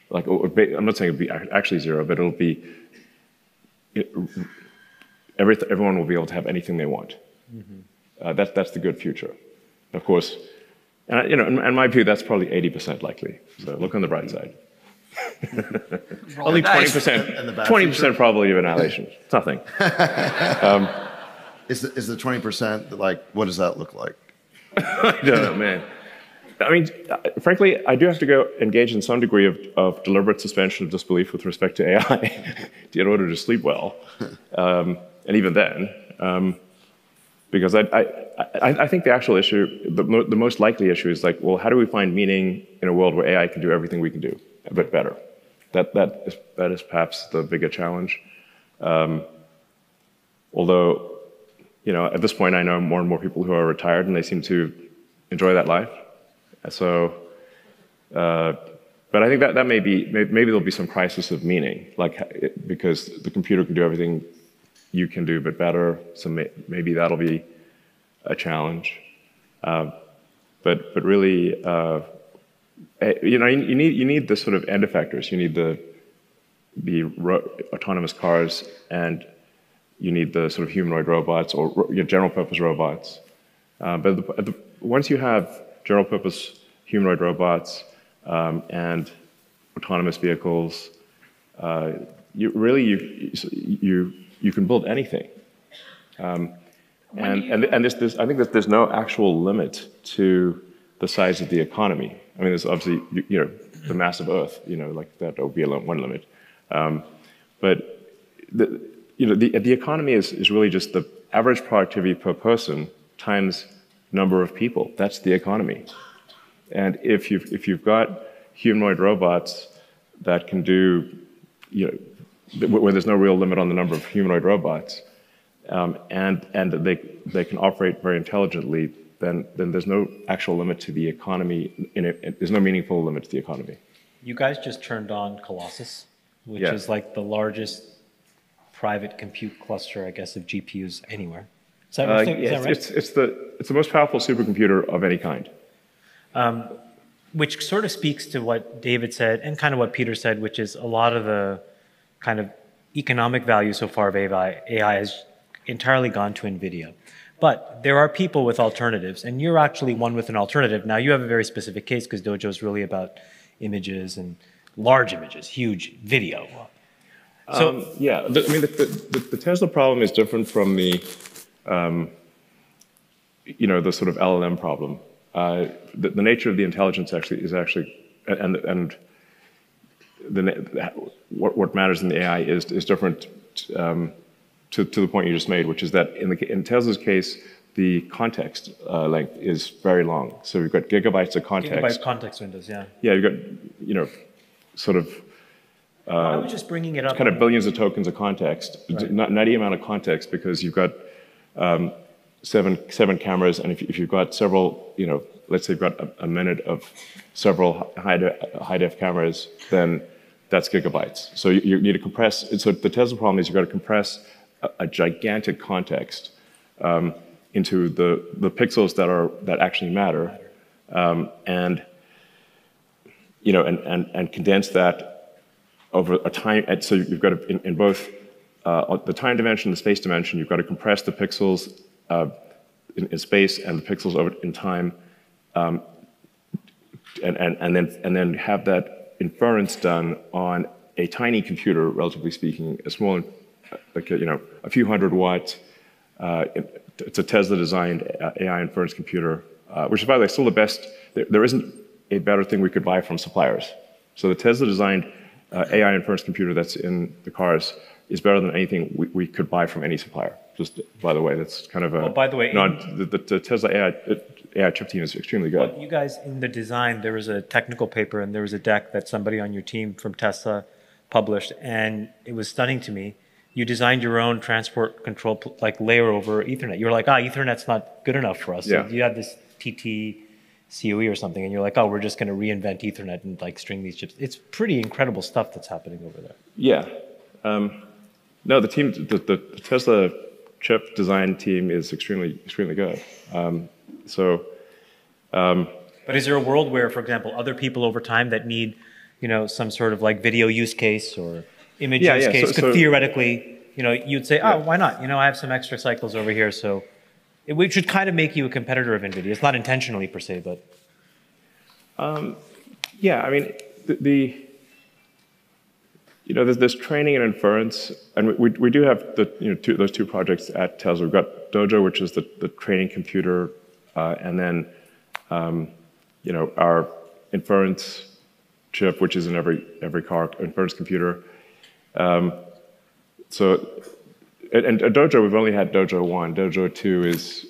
Like, I'm not saying it'll be actually zero, but it'll be. Everyone will be able to have anything they want. Mm-hmm. That's the good future, of course. And you know, in my view, that's probably 80% likely. So look on the bright side. Only 20%. 20% probably of annihilation. It's nothing. Is the 20% like? What does that look like? I don't know, man. I mean, frankly, I do have to go engage in some degree of deliberate suspension of disbelief with respect to AI in order to sleep well, and even then, because I think the actual issue, the most likely issue is like, well, how do we find meaning in a world where AI can do everything we can do, but better? That is perhaps the bigger challenge. Although, you know, at this point, I know more and more people who are retired, and they seem to enjoy that life. So, but I think that maybe there'll be some crisis of meaning, like because the computer can do everything you can do, but better. So maybe that'll be a challenge. But really, you know, you need the sort of end effectors. You need the autonomous cars, and you need the sort of humanoid robots or general purpose robots. But once you have general purpose humanoid robots and autonomous vehicles, you can build anything. And there's, I think that there's no actual limit to the size of the economy. I mean, there's obviously, you know, the mass of Earth. Like that would be one limit. But the economy is really just the average productivity per person times number of people. That's the economy. And if you've got humanoid robots that can do, where there's no real limit on the number of humanoid robots, and they can operate very intelligently, then there's no actual limit to the economy. There's no meaningful limit to the economy. You guys just turned on Colossus, which Yeah. is like the largest private compute cluster, I guess, of GPUs anywhere. Is that right? It's the most powerful supercomputer of any kind. Which sort of speaks to what David said and kind of what Peter said, which is a lot of the kind of economic value so far of AI has entirely gone to NVIDIA. But there are people with alternatives, and you're actually one with an alternative. Now, you have a very specific case because Dojo is really about images and large images, huge video. So the Tesla problem is different from the sort of LLM problem. The nature of the intelligence and what matters in the AI is different to the point you just made, which is that in Tesla's case, the context length is very long. So we've got gigabytes of context. Gigabyte context windows, yeah. Yeah, you've got sort of. I was just bringing it up. Kind of billions of tokens of context, right. Nutty amount of context, because you've got seven cameras, and if you've got several, let's say you've got a minute of several high-def cameras, then that's gigabytes. So you need to compress. So the Tesla problem is you've got to compress a gigantic context into the pixels that actually matter, and condense that over a time. And so you've got to, in both the time dimension and the space dimension, you've got to compress the pixels in space and the pixels over in time, and then have that inference done on a tiny computer, relatively speaking, a small, like a few hundred watts. It's a Tesla-designed AI inference computer, which is, by the way, still the best. There isn't a better thing we could buy from suppliers. So the Tesla-designed AI inference computer that's in the cars is better than anything we could buy from any supplier. Just by the way, that's kind of a. Well, by the way, the Tesla AI chip team is extremely good. Well, you guys, in the design, there was a technical paper and there was a deck that somebody on your team from Tesla published, and it was stunning to me. You designed your own transport control layer over Ethernet. You were like, Ethernet's not good enough for us. Yeah. So you had this TT-CoE or something, and you're like, we're just going to reinvent Ethernet and string these chips. It's pretty incredible stuff that's happening over there. Yeah. No, the team, the Tesla chip design team is extremely good. But is there a world where, for example, other people over time that need, some sort of video use case or image use case could theoretically, you'd say, why not? I have some extra cycles over here, so it should kind of make you a competitor of NVIDIA. It's not intentionally per se, but. Yeah, I mean, there's training and inference, and we do have those two projects at Tesla. We've got Dojo, which is the training computer, and then our inference chip, which is in every car, inference computer. So, and Dojo, we've only had Dojo 1. Dojo 2 is,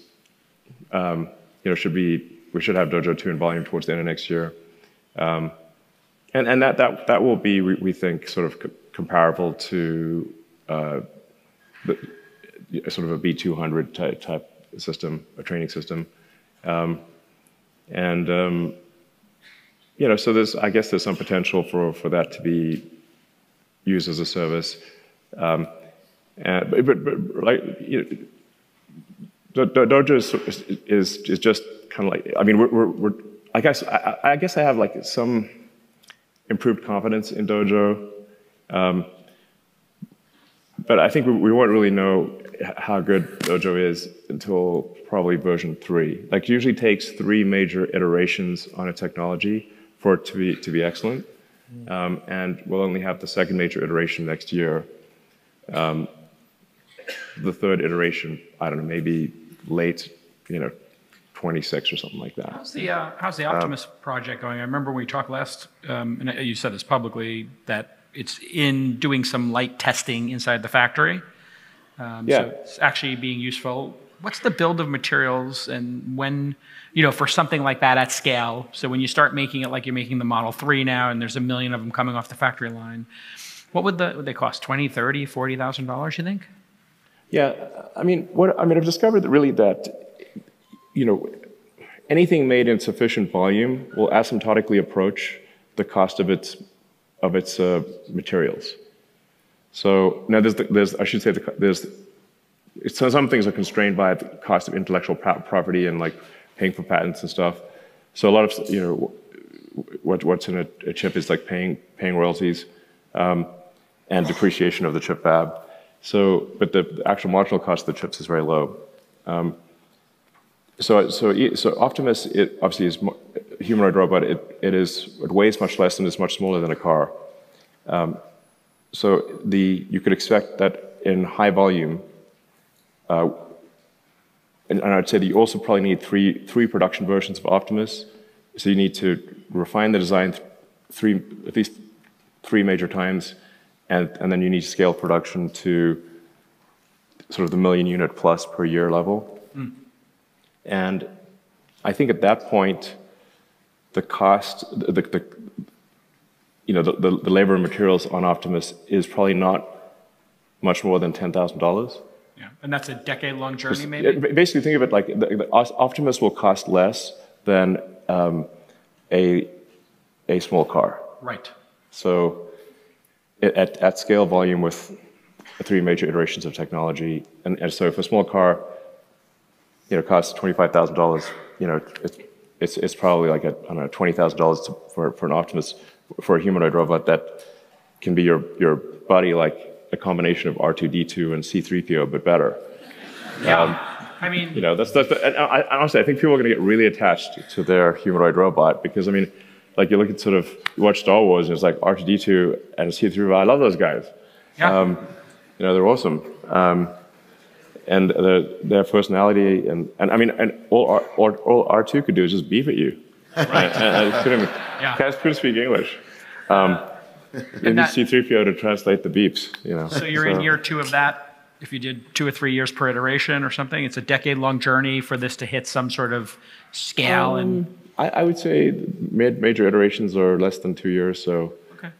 we should have Dojo 2 in volume towards the end of next year. And that will be, we think, sort of comparable to sort of a B200 type system, a training system. So I guess there's some potential for that to be used as a service. Dojo is just kind of like, I mean, I guess I have some improved confidence in Dojo, but I think we won't really know how good Dojo is until probably version 3. It usually takes 3 major iterations on a technology for it to be excellent, and we'll only have the 2nd major iteration next year. The 3rd iteration, I don't know, maybe late, 26 or something like that. How's the Optimus project going? I remember when we talked last, and you said this publicly, that it's in doing some light testing inside the factory. So it's actually being useful. What's the build of materials, and when, for something like that at scale? So when you start making it like you're making the Model 3 now, and there's 1 million of them coming off the factory line, what would they cost? $20,000, $30,000, $40,000, you think? Yeah, I've discovered that really that, anything made in sufficient volume will asymptotically approach the cost of its materials. So now some things are constrained by the cost of intellectual property and like paying for patents and stuff. So a lot of what's in a chip is like paying royalties and depreciation of the chip fab. So, but the actual marginal cost of the chips is very low. So Optimus, it obviously is a humanoid robot. It weighs much less and is much smaller than a car. So you could expect that in high volume, and I'd say that you also probably need three production versions of Optimus. So you need to refine the design at least three major times, and then you need to scale production to sort of the 1 million unit plus per year level. Mm. And I think at that point, the cost, the labor and materials on Optimus is probably not much more than $10,000. Yeah, and that's a decade-long journey, maybe? Basically, think of it like the Optimus will cost less than a small car. Right. So at scale volume with 3 major iterations of technology, and so if a small car, costs $25,000, it's probably like $20,000 for an Optimus, for a humanoid robot that can be your buddy, like a combination of R2-D2 and C-3PO, but better. Yeah, honestly, I think people are going to get really attached to their humanoid robot because, like you look at you watch Star Wars and it's like R2-D2 and C-3PO. I love those guys. Yeah. They're awesome. And their personality and all R2 could do is just beep at you. Right. and couldn't speak English. You need C-3PO to translate the beeps. So you're in year 2 of that. If you did 2 or 3 years per iteration or something, it's a decade-long journey for this to hit some sort of scale. I would say major iterations are less than 2 years. So okay.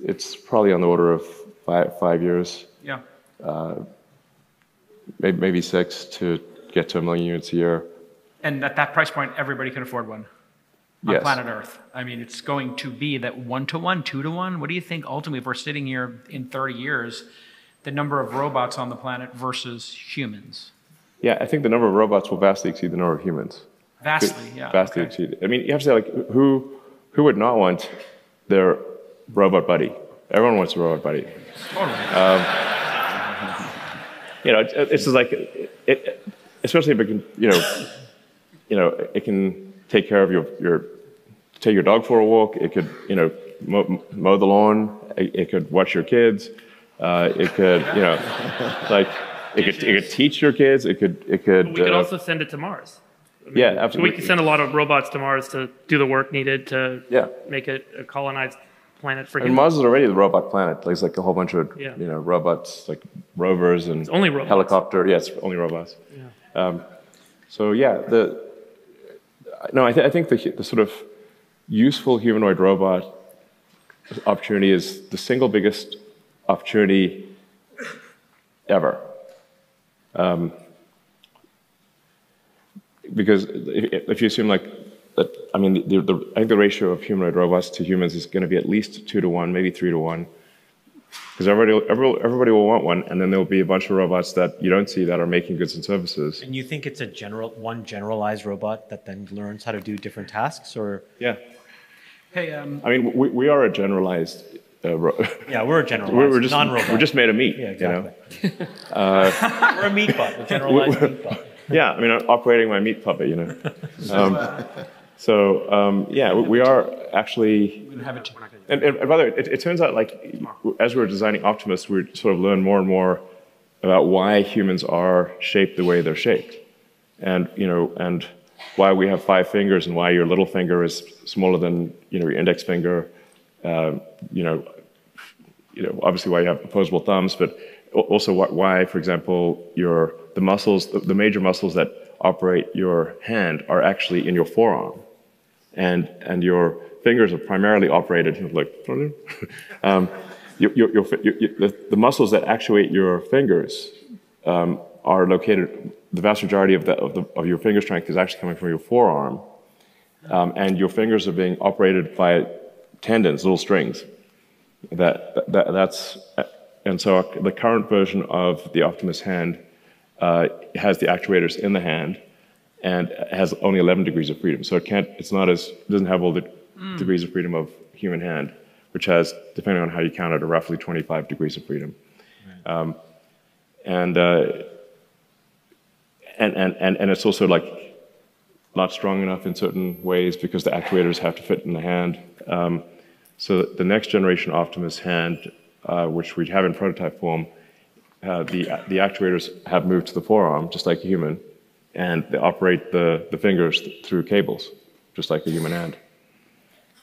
It's probably on the order of 5 years. Yeah. Maybe 6 to get to 1 million units a year. And at that price point, everybody can afford one on planet Earth. It's going to be that 1-to-1, 2-to-1. What do you think ultimately, if we're sitting here in 30 years, the number of robots on the planet versus humans? Yeah, I think the number of robots will vastly exceed the number of humans. Vastly, yeah. Vastly exceed. You have to say, who would not want their robot buddy? Everyone wants a robot buddy. Totally. It's just like, especially if it can, it can take care of take your dog for a walk. It could, mow the lawn. It could watch your kids. It could, it could teach your kids. It could. We could also send it to Mars. Yeah, absolutely. So we could send a lot of robots to Mars to do the work needed to make it a colonized planet for humans. And Mars is already the robot planet. There's like a whole bunch of robots, like rovers and only robots. Helicopter. Yeah, it's only robots. Yeah. I think the sort of useful humanoid robot opportunity is the single biggest opportunity ever. Because if you assume like that, I think the ratio of humanoid robots to humans is going to be at least 2-to-1, maybe 3-to-1. Because everybody will want one, and then there'll be a bunch of robots that you don't see that are making goods and services. And you think it's one generalized robot that then learns how to do different tasks, or? Yeah. Hey, we are a generalized. Yeah, we're a generalized non-robot. We're just made of meat. Yeah, exactly. We're a meat puppet, a generalized meat puppet. Yeah, I'm operating my meat puppet, we are actually. And by the way, it turns out, like, as we're designing Optimus, we sort of learn more and more about why humans are shaped the way they're shaped. and and why we have 5 fingers and why your little finger is smaller than your index finger. Obviously why you have opposable thumbs, but also why, for example, the muscles, the major muscles that operate your hand are actually in your forearm, and your fingers are primarily operated like the muscles that actuate your fingers are located. The vast majority of your finger strength is actually coming from your forearm, and your fingers are being operated by tendons, little strings. And so the current version of the Optimus hand has the actuators in the hand and has only 11 degrees of freedom. So it doesn't have all the degrees of freedom of human hand, which has, depending on how you count it, roughly 25 degrees of freedom. Right. And it's also like not strong enough in certain ways because the actuators have to fit in the hand. So the next generation Optimus hand, which we have in prototype form, the actuators have moved to the forearm, just like a human, and they operate the fingers through cables, just like a human hand.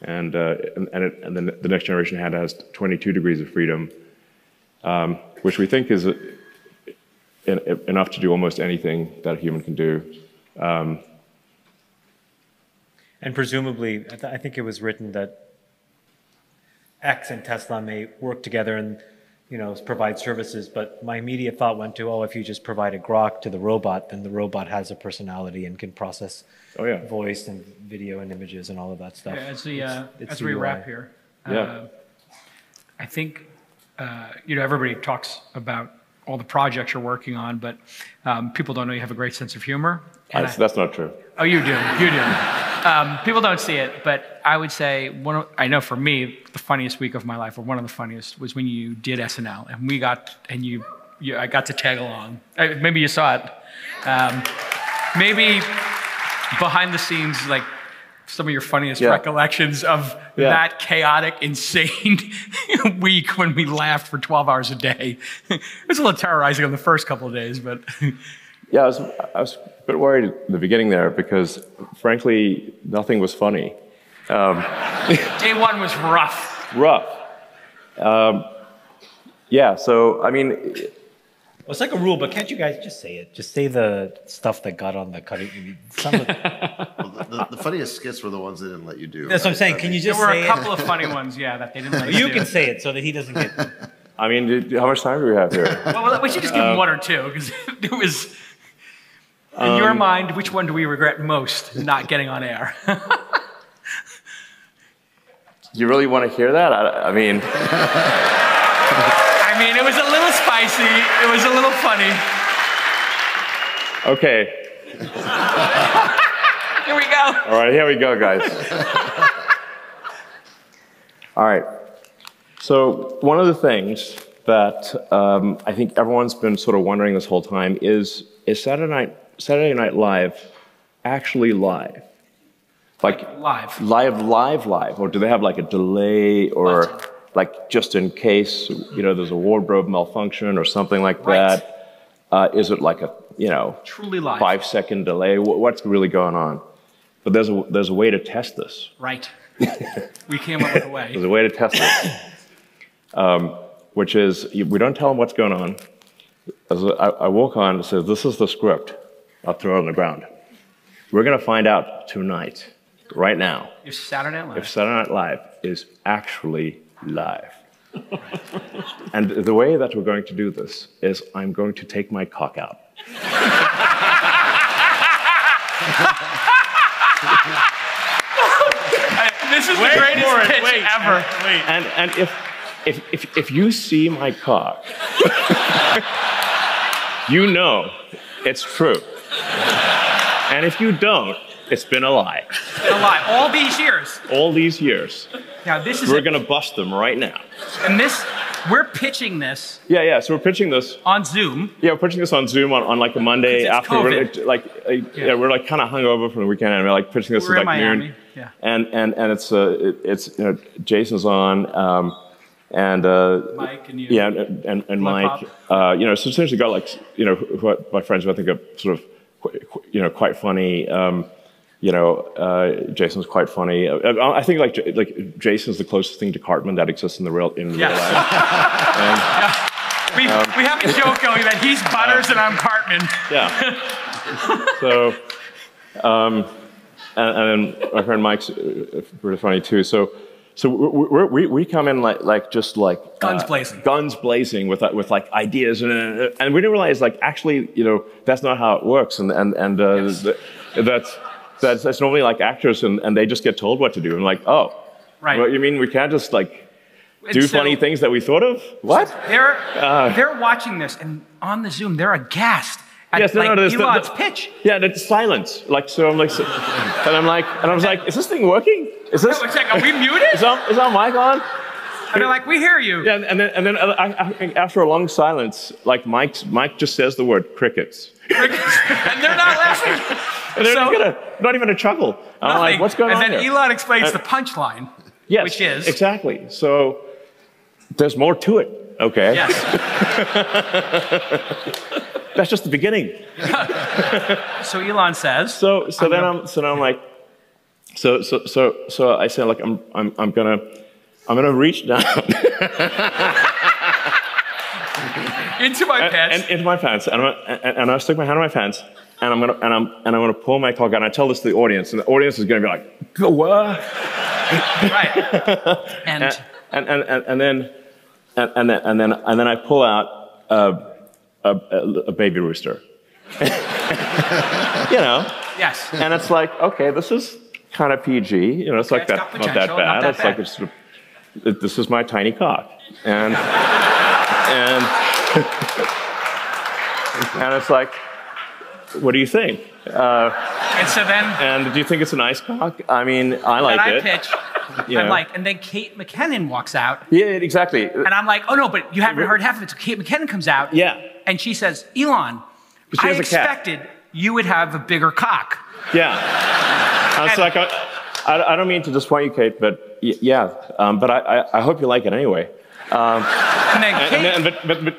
And then the next generation hand has 22 degrees of freedom, which we think is enough to do almost anything that a human can do. And presumably, I think it was written that X and Tesla may work together and provide services, but my immediate thought went to, if you just provide a Grok to the robot, then the robot has a personality and can process voice and video and images and all of that stuff. Yeah, as we wrap here, I think everybody talks about all the projects you're working on, but people don't know you have a great sense of humor. That's not true. Oh, you do. You do. People don't see it, but I would say I know for me, the funniest week of my life, or one of the funniest, was when you did SNL, and I got to tag along. Maybe you saw it. Maybe behind the scenes, like some of your funniest recollections of that chaotic, insane week when we laughed for 12 hours a day. It was a little terrorizing on the first couple of days, but. Yeah, I was a bit worried at the beginning there because, frankly, nothing was funny. Day one was rough. Yeah, so, I mean... Well, it's like a rule, but can't you guys just say it? Just say the stuff that got on the cutting. The funniest skits were the ones they didn't let you do. That's what I'm saying. Can you just say it? There were a couple of funny ones, that they didn't let you do. You can say it so that he doesn't get... I mean, how much time do we have here? Well, we should just give him 1 or 2, because it was... In your mind, which one do we regret most not getting on air? You really want to hear that? I mean... it was a little spicy. It was a little funny. Okay. Here we go. All right, here we go, guys. All right. So one of the things that I think everyone's been sort of wondering this whole time is Saturday Night Live actually live? Like live, or do they have like a delay, or like just in case there's a wardrobe malfunction or something like that? Is it like a truly live 5-second delay? What's really going on? But there's a way to test this. Right. We came up with a way. There's a way to test this, which is we don't tell them what's going on. As I walk on, it says, "This is the script." I'll throw it on the ground. We're going to find out tonight, right now, if Saturday Night Live is actually live. And the way that we're going to do this is I'm going to take my cock out. This is the greatest pitch ever. And if you see my cock, you know it's true. And if you don't, it's been a lie. It's been a lie. All these years. All these years. Now this is. We're going to bust them right now. And we're pitching this. Yeah. So we're pitching this on Zoom. Yeah, we're pitching this on Zoom on like a Monday after we're we're like kind of hungover from the weekend, and we're like pitching this at like noon. Yeah. And it's Jason's on. And Mike and you. Yeah, and Mike. So essentially got like my friends who I think are sort of quite funny. Jason's quite funny. I think like Jason's the closest thing to Cartman that exists in real life. We have a joke going that he's Butters and I'm Cartman. Yeah. So, and then my friend Mike's pretty funny too. So we come in like guns blazing with like ideas and we didn't realize like actually that's not how it works that's normally like actors and they just get told what to do and like right. Well, you mean we can't just like do funny things that we thought of? What? So they're watching this and on the Zoom they're aghast. Yes, Elon's pitch. Yeah, it's silence. Like so, I'm like, and I was like, is this thing working? Is this? It's like, are we muted? Is our mic on? And they're like, we hear you. Yeah, and then after a long silence, like Mike just says the word crickets. Crickets, and they're not laughing. And they're not even a chuckle. I'm like, what's going on here? And then here? Elon explains the punchline. Yes, which is exactly. So there's more to it. Okay. Yes. That's just the beginning. So Elon says. So I'm like, so I said like I'm gonna reach down into my pants. And into my pants, and I stick my hand in my pants, and I'm gonna pull my cock out. And I tell this to the audience, and the audience is gonna be like, "Go what?" Right. And then I pull out a baby rooster. Yes. And it's like, okay, this is kind of PG. It's like not that bad. It's like this is my tiny cock, and it's like, what do you think? And so then. And do you think it's a nice cock? I mean, I like it. Pitch. I'm like, and then Kate McKinnon walks out. Yeah, exactly. And I'm like, oh no, but you haven't heard half of it. So Kate McKinnon comes out. Yeah. And she says, Elon, I expected you would have a bigger cock. Yeah. It's like, I don't mean to disappoint you, Kate, but yeah. But I hope you like it anyway. But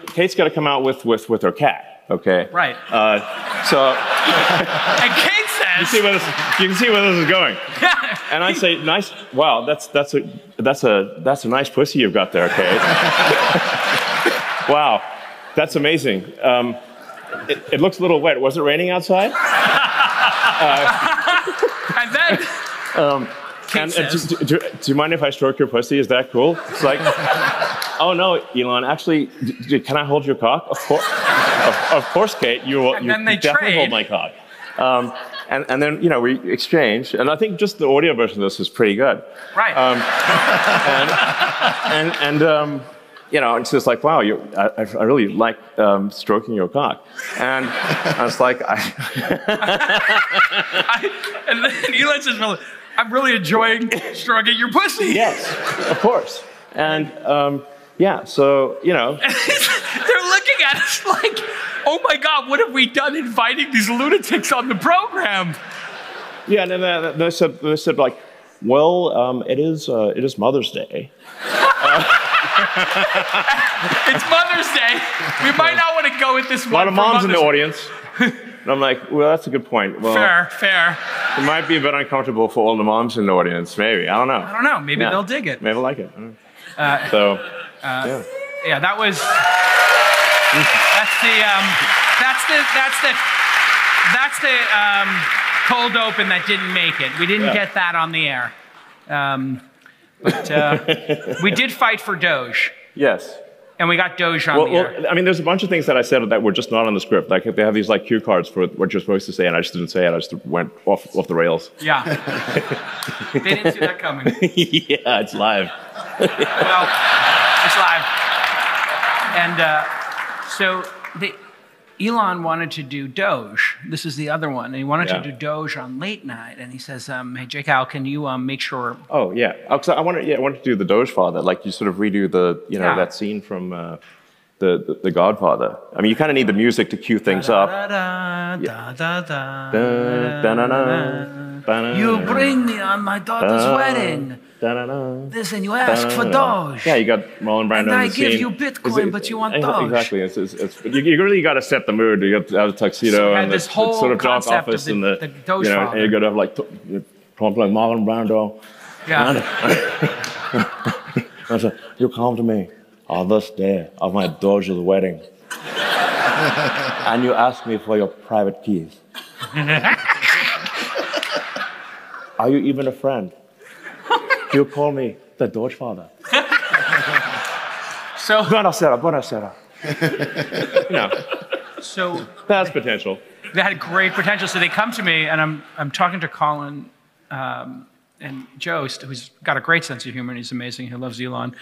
Kate's got to come out with her cat. Okay. Right. So. And Kate says. You can see where this is going. And I say, nice. Wow, that's a nice pussy you've got there, Kate. Wow, that's amazing. It looks a little wet. Was it raining outside? And then. Do you mind if I stroke your pussy? Is that cool? It's like, oh no, Elon. Actually, can I hold your cock? Of course, Kate. You definitely hold my cock. And then we exchange, and I think just the audio version of this is pretty good. Right. It's just like, wow, I really like stroking your cock, and I was like, and then Elon says, I'm really enjoying stroking your pussy. Yes, of course. And so they're looking at us like, oh my God, what have we done inviting these lunatics on the program? Yeah, and then they said like, well, it is Mother's Day. It's Mother's Day. We might not want to go with this one. A lot of moms in the audience. And I'm like, well, that's a good point. Well, fair. It might be a bit uncomfortable for all the moms in the audience. Maybe. I don't know. Maybe they'll dig it. Maybe they'll like it. Yeah, that was. That's the cold open that didn't make it. We didn't get that on the air. But we did fight for Doge. Yes. And we got Doge on the air. I mean, there's a bunch of things that I said that were just not on the script. Like they have these like cue cards for what you're supposed to say, and I just didn't say it. I just went off the rails. Yeah. They didn't see that coming. Yeah, it's live. Well, it's live. And so Elon wanted to do Doge. This is the other one. And he wanted to do Doge on late night. And he says, hey, Jake Al, can you make sure? Oh, yeah. Because I wanted to do the Doge Father. Like you sort of redo that scene from the Godfather. I mean, you kind of need the music to cue things up. You bring me on my daughter's wedding. Listen, you asked for Doge. Yeah, you got Marlon Brando And on I the scene. give you Bitcoin, but you want Doge. Exactly. You really got to set the mood. You got to have a tuxedo So and this the whole sort of dark concept office of and the Doge you know, father. and you got to have like Marlon Brando. Yeah. I said, you come to me on this day of my Doge's wedding, and you ask me for your private keys. Are you even a friend? You call me the Doge father. So Buonasera. You know. So that's potential. They had great potential. So they come to me, and I'm talking to Colin and Jost, who's got a great sense of humor, and he's amazing. He loves Elon.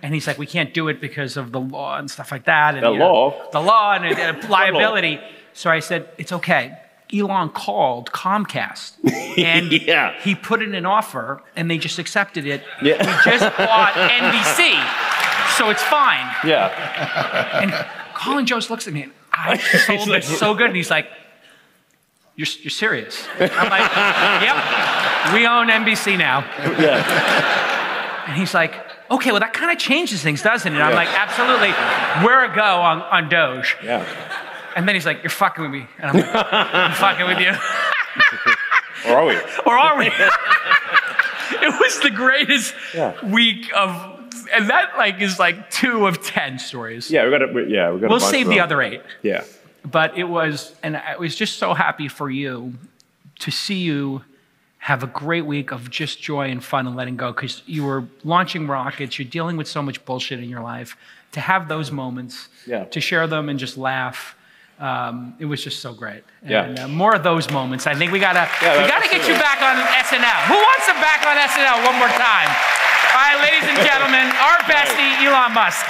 And he's like, we can't do it because of the law and stuff like that. And, the law and liability. So I said, it's okay. Elon called Comcast, and he put in an offer, and they just accepted it. Yeah. We just bought NBC, so it's fine. Yeah. And Colin Jost looks at me, and I sold this so good, and he's like, you're serious? I'm like, yep, we own NBC now. Yeah. And he's like, okay, well, that kind of changes things, doesn't it? And I'm like, absolutely. We're a go on Doge. Yeah. And then he's like, you're fucking with me. And I'm like, I'm fucking with you. Or are we? Or are we? It was the greatest week of, and that like is like 2 of 10 stories. Yeah, we got. We'll save the other 8. Yeah. But it was, and I was just so happy for you to see you have a great week of just joy and fun and letting go, because you were launching rockets, you're dealing with so much bullshit in your life. To have those moments, to share them and just laugh, it was just so great. And more of those moments. I think we gotta get you back on SNL. Who wants him back on SNL one more time? All right, ladies and gentlemen, our bestie, Elon Musk.